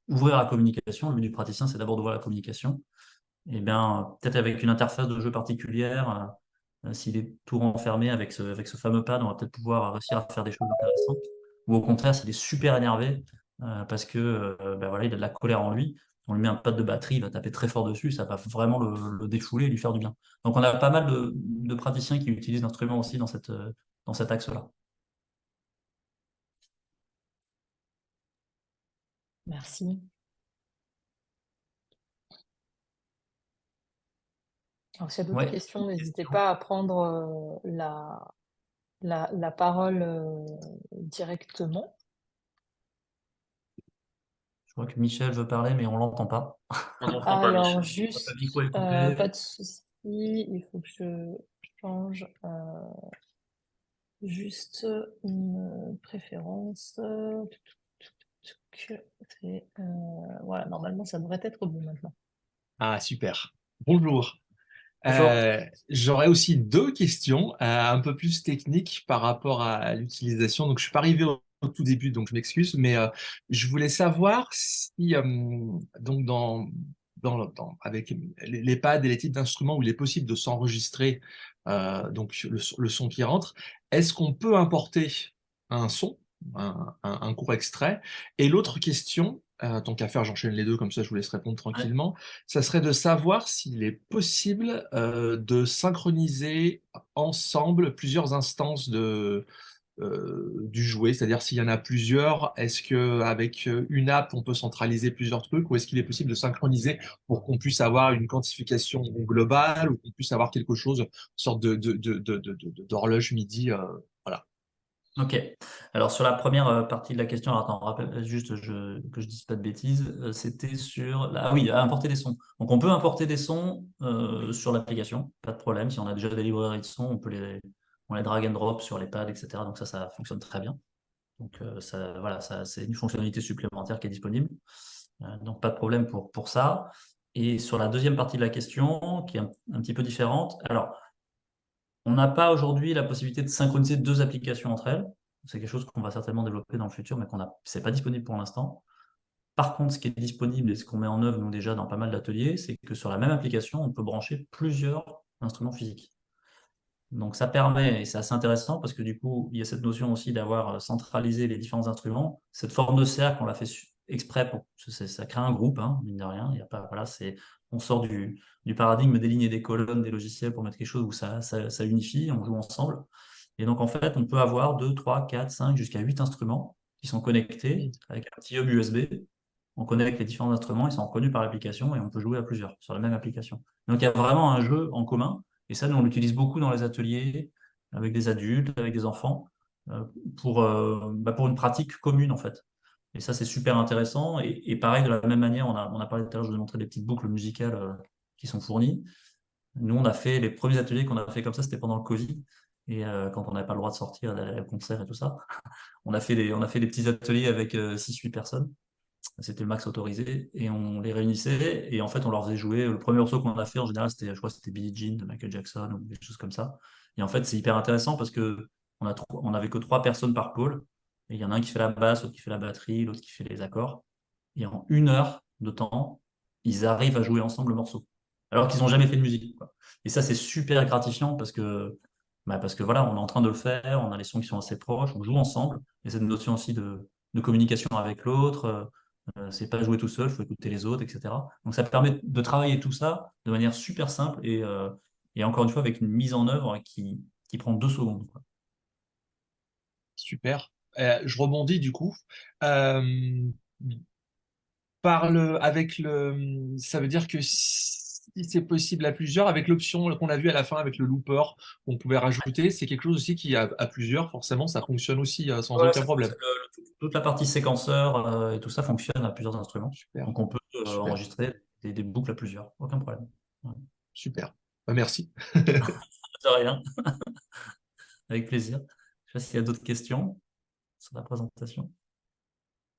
ouvrir la communication. Le but du praticien, c'est d'abord d'ouvrir la communication. Et bien, peut-être avec une interface de jeu particulière, s'il est tout renfermé avec ce fameux pad, on va peut-être pouvoir réussir à faire des choses intéressantes. Ou au contraire, s'il est super énervé parce que ben voilà, il a de la colère en lui, on lui met un pad de batterie, il va taper très fort dessus, ça va vraiment le défouler et lui faire du bien. Donc on a pas mal de praticiens qui utilisent l'instrument aussi dans cet axe-là. Merci. Alors, s'il y a d'autres Ouais. questions, n'hésitez Question. pas à prendre la parole directement. Je vois que Michel veut parler, mais on l'entend pas. On n'entend pas Alors, Michel. Votre juste, micro est coupé. pas de souci, il faut que je change juste une préférence. Voilà, normalement, ça devrait être bon maintenant. Ah, super. Bonjour. Bonjour. J'aurais aussi deux questions un peu plus techniques par rapport à l'utilisation. Donc, je suis pas arrivé au tout début, donc je m'excuse, mais je voulais savoir si, donc avec les pads et les types d'instruments où il est possible de s'enregistrer donc le son qui rentre, est-ce qu'on peut importer un son, un court extrait? Et l'autre question, tant qu'à faire, j'enchaîne les deux, comme ça je vous laisse répondre Ouais. tranquillement, ça serait de savoir s'il est possible de synchroniser ensemble plusieurs instances du jouet, c'est-à-dire s'il y en a plusieurs, est-ce qu'avec une app, on peut centraliser plusieurs trucs ou est-ce qu'il est possible de synchroniser pour qu'on puisse avoir une quantification globale ou qu'on puisse avoir quelque chose, une sorte d'horloge MIDI, voilà. Ok. Alors sur la première partie de la question, alors, attends, rappelle juste que je dise pas de bêtises, c'était sur ah oui, importer des sons. Donc on peut importer des sons sur l'application, pas de problème. Si on a déjà des librairies de sons, on les drag and drop sur les pads, etc. Donc ça fonctionne très bien. Donc ça, voilà, ça c'est une fonctionnalité supplémentaire qui est disponible. Donc pas de problème pour ça. Et sur la deuxième partie de la question, qui est un petit peu différente, alors on n'a pas aujourd'hui la possibilité de synchroniser deux applications entre elles. C'est quelque chose qu'on va certainement développer dans le futur, mais c'est pas disponible pour l'instant. Par contre, ce qui est disponible et ce qu'on met en œuvre, nous, déjà, dans pas mal d'ateliers, c'est que sur la même application, on peut brancher plusieurs instruments physiques. Donc, ça permet, et c'est assez intéressant, parce que du coup, il y a cette notion aussi d'avoir centralisé les différents instruments. Cette forme de cercle, on l'a fait exprès pour, ça crée un groupe, hein, mine de rien. Il y a pas, voilà, on sort du paradigme des lignes et des colonnes des logiciels pour mettre quelque chose où ça unifie, on joue ensemble. Et donc, en fait, on peut avoir 2, 3, 4, 5, jusqu'à 8 instruments qui sont connectés avec un petit hub USB. On connecte les différents instruments, ils sont reconnus par l'application et on peut jouer à plusieurs sur la même application. Donc, il y a vraiment un jeu en commun. Et ça, nous, on l'utilise beaucoup dans les ateliers, avec des adultes, avec des enfants, euh, pour une pratique commune, en fait. Et ça, c'est super intéressant. Et pareil, de la même manière, on a parlé tout à l'heure, je vous ai montré des petites boucles musicales qui sont fournies. Nous, on a fait les premiers ateliers qu'on a fait comme ça, c'était pendant le Covid. Et quand on n'avait pas le droit de sortir, d'aller au concert et tout ça, on a fait des petits ateliers avec 6-8 personnes. C'était le max autorisé. Et on les réunissait. Et en fait, on leur faisait jouer. Le premier morceau qu'on a fait, en général, je crois que c'était Billie Jean de Michael Jackson ou des choses comme ça. Et en fait, c'est hyper intéressant parce que on avait que 3 personnes par pôle. Et il y en a un qui fait la basse, l'autre qui fait la batterie, l'autre qui fait les accords. Et en 1 heure de temps, ils arrivent à jouer ensemble le morceau. Alors qu'ils n'ont jamais fait de musique, quoi. Et ça, c'est super gratifiant parce que voilà, on est en train de le faire, on a les sons qui sont assez proches, on joue ensemble. Il y a cette notion aussi de communication avec l'autre. C'est pas jouer tout seul, il faut écouter les autres, etc. Donc ça permet de travailler tout ça de manière super simple et encore une fois avec une mise en œuvre qui prend 2 secondes, quoi. Super. Je rebondis du coup. Euh, ça veut dire que si c'est possible à plusieurs, avec l'option qu'on a vue à la fin avec le looper qu'on pouvait rajouter, c'est quelque chose aussi qui à plusieurs, forcément, ça fonctionne aussi sans Ouais, aucun problème. toute la partie séquenceur et tout ça fonctionne à plusieurs instruments. Super, Donc on peut super, enregistrer des boucles à plusieurs, aucun problème. Ouais. super. Merci. De rien, avec plaisir. Je sais pas s'il y a d'autres questions sur la présentation,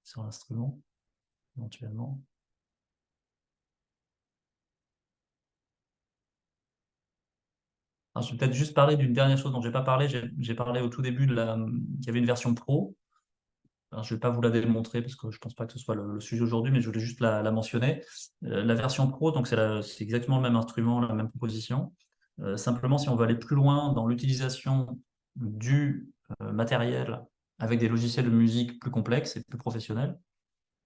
sur l'instrument, éventuellement. Alors, je vais peut-être juste parler d'une dernière chose dont je n'ai pas parlé. J'ai parlé au tout début qu'il y avait une version pro. Alors, je ne vais pas vous la démontrer parce que je ne pense pas que ce soit le sujet aujourd'hui, mais je voulais juste la mentionner. La version pro, donc c'est exactement le même instrument, la même composition. Simplement, si on veut aller plus loin dans l'utilisation du matériel avec des logiciels de musique plus complexes et plus professionnels,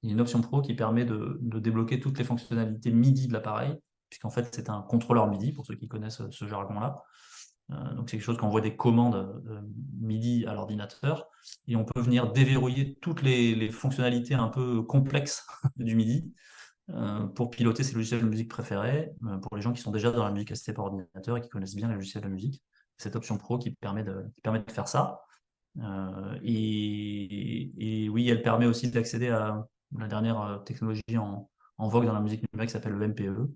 il y a une option pro qui permet de débloquer toutes les fonctionnalités MIDI de l'appareil, puisqu'en fait, c'est un contrôleur MIDI, pour ceux qui connaissent ce jargon-là. Donc, c'est quelque chose qu'on voit des commandes MIDI à l'ordinateur, et on peut venir déverrouiller toutes les fonctionnalités un peu complexes du MIDI pour piloter ses logiciels de musique préférés, pour les gens qui sont déjà dans la musique assistée par ordinateur et qui connaissent bien les logiciels de musique. Cette option pro qui permet de faire ça. Et oui, elle permet aussi d'accéder à la dernière technologie en vogue dans la musique numérique qui s'appelle le MPE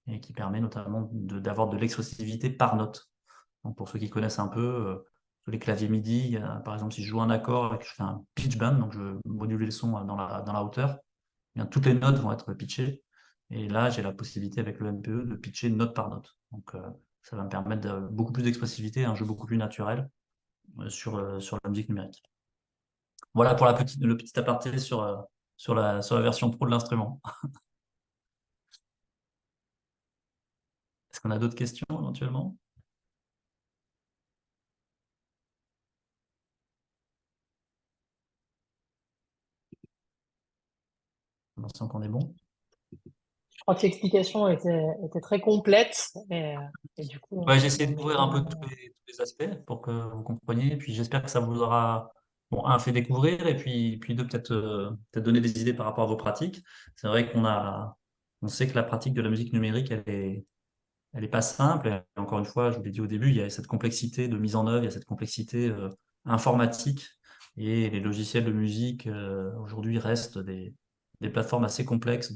et qui permet notamment d'avoir de l'expressivité par note. Donc pour ceux qui connaissent un peu, sur les claviers MIDI, par exemple, si je joue un accord et que je fais un pitch bend, donc je veux moduler le son dans la hauteur, eh bien, toutes les notes vont être pitchées. Et là, j'ai la possibilité avec le MPE de pitcher note par note. Donc ça va me permettre beaucoup plus d'expressivité, un jeu beaucoup plus naturel sur la musique numérique. Voilà pour le petit aparté sur la version pro de l'instrument. Est-ce qu'on a d'autres questions éventuellement? On sent qu'on est bon. Je crois que l'explication était très complète et du coup, Ouais, j'ai on essayé de est couvrir un peu bien. tous les aspects pour que vous compreniez. Et puis j'espère que ça vous aura, bon, fait découvrir et puis deux, peut-être donner des idées par rapport à vos pratiques. C'est vrai on sait que la pratique de la musique numérique, elle est pas simple. Et encore une fois, je vous l'ai dit au début, il y a cette complexité de mise en œuvre, il y a cette complexité informatique et les logiciels de musique aujourd'hui restent des plateformes assez complexes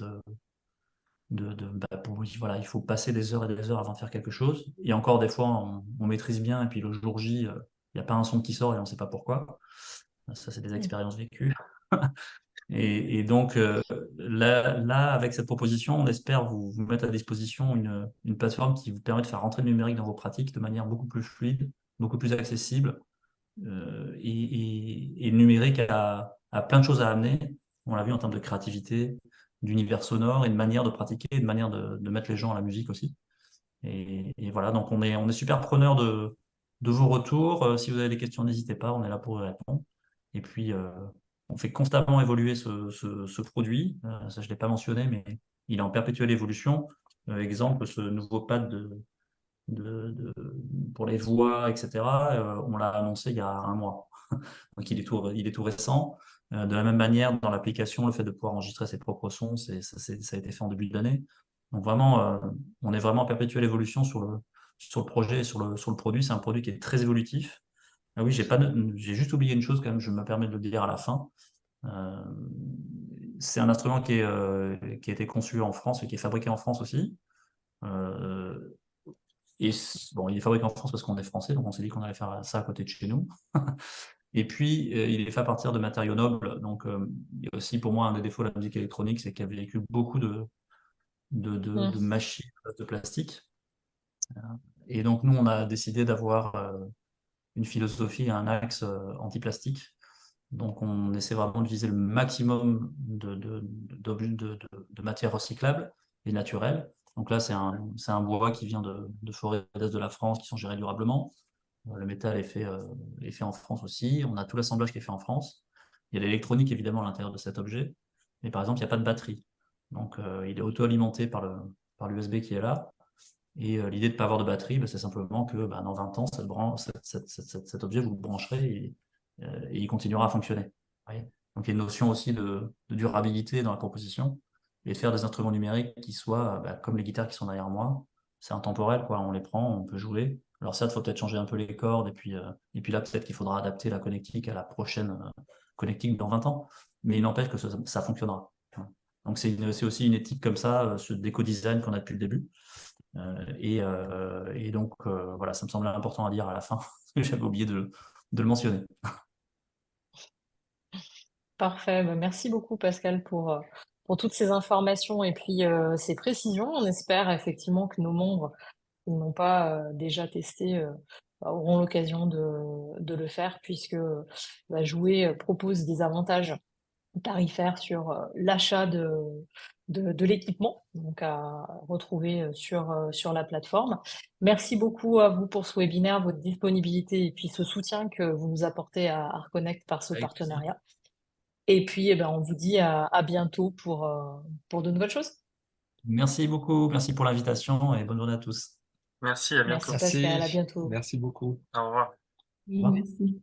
voilà, il faut passer des heures et des heures avant de faire quelque chose. Et encore des fois, on maîtrise bien, et puis le jour J, il n'y a pas un son qui sort et on ne sait pas pourquoi. Ça, c'est des expériences vécues. Et donc, là, avec cette proposition, on espère vous mettre à disposition une plateforme qui vous permet de faire rentrer le numérique dans vos pratiques de manière beaucoup plus fluide, beaucoup plus accessible. Et le numérique a plein de choses à amener. On l'a vu en termes de créativité, d'univers sonore et de manière de pratiquer, et de manière de mettre les gens à la musique aussi. Et voilà, donc on est super preneur de vos retours. Si vous avez des questions, n'hésitez pas, on est là pour y répondre. Et puis, on fait constamment évoluer ce produit. Ça, je ne l'ai pas mentionné, mais il est en perpétuelle évolution. Exemple, ce nouveau pad pour les voix, etc., on l'a annoncé il y a un mois. Donc, il est tout récent. De la même manière, dans l'application, le fait de pouvoir enregistrer ses propres sons, ça a été fait en début d'année. Donc, vraiment, on est vraiment en perpétuelle évolution sur le projet et sur le produit. C'est un produit qui est très évolutif. Ah oui, j'ai juste oublié une chose quand même, je me permets de le dire à la fin. Euh, c'est un instrument qui a été conçu en France et qui est fabriqué en France aussi. Euh, bon, il est fabriqué en France parce qu'on est français, donc on s'est dit qu'on allait faire ça à côté de chez nous. Et puis, il est fait à partir de matériaux nobles. Donc, il y a aussi pour moi un des défauts de la musique électronique, c'est qu'elle véhicule beaucoup de machines de plastique. Et donc, nous, on a décidé d'avoir une philosophie, un axe anti-plastique. Donc, on essaie vraiment d'utiliser le maximum de matières recyclables et naturelles. Donc là, c'est un bois qui vient de forêts d'Est de la France qui sont gérées durablement. Le métal est fait en France aussi. On a tout l'assemblage qui est fait en France. Il y a l'électronique évidemment à l'intérieur de cet objet. Mais par exemple, il n'y a pas de batterie. Donc, il est auto-alimenté par l'USB qui est là. Et l'idée de ne pas avoir de batterie, c'est simplement que dans 20 ans, cet objet, vous le brancherez et il continuera à fonctionner. Vous voyez. Donc il y a une notion aussi de durabilité dans la proposition et de faire des instruments numériques qui soient comme les guitares qui sont derrière moi. C'est intemporel, quoi. On les prend, on peut jouer. Alors ça, il faut peut-être changer un peu les cordes et puis là, peut-être qu'il faudra adapter la connectique à la prochaine connectique dans 20 ans. Mais il n'empêche que ça fonctionnera. Donc c'est aussi une éthique comme ça, ce déco-design qu'on a depuis le début. Et donc, voilà, ça me semblait important à dire à la fin, parce que j'avais oublié de le mentionner. Parfait. Bah, merci beaucoup, Pascal, pour toutes ces informations et puis ces précisions. On espère effectivement que nos membres qui n'ont pas déjà testé auront l'occasion de le faire, puisque Jouer propose des avantages tarifaires sur l'achat de l'équipement, donc à retrouver sur la plateforme. Merci beaucoup à vous pour ce webinaire, votre disponibilité et puis ce soutien que vous nous apportez à Arconnect par ce Avec plaisir. partenariat. Et puis, on vous dit à bientôt pour de nouvelles choses. Merci beaucoup, merci pour l'invitation et bonne journée à tous. Merci, à bientôt. Merci Pascal, à Merci. bientôt. Merci beaucoup. Au revoir. Au revoir. Merci.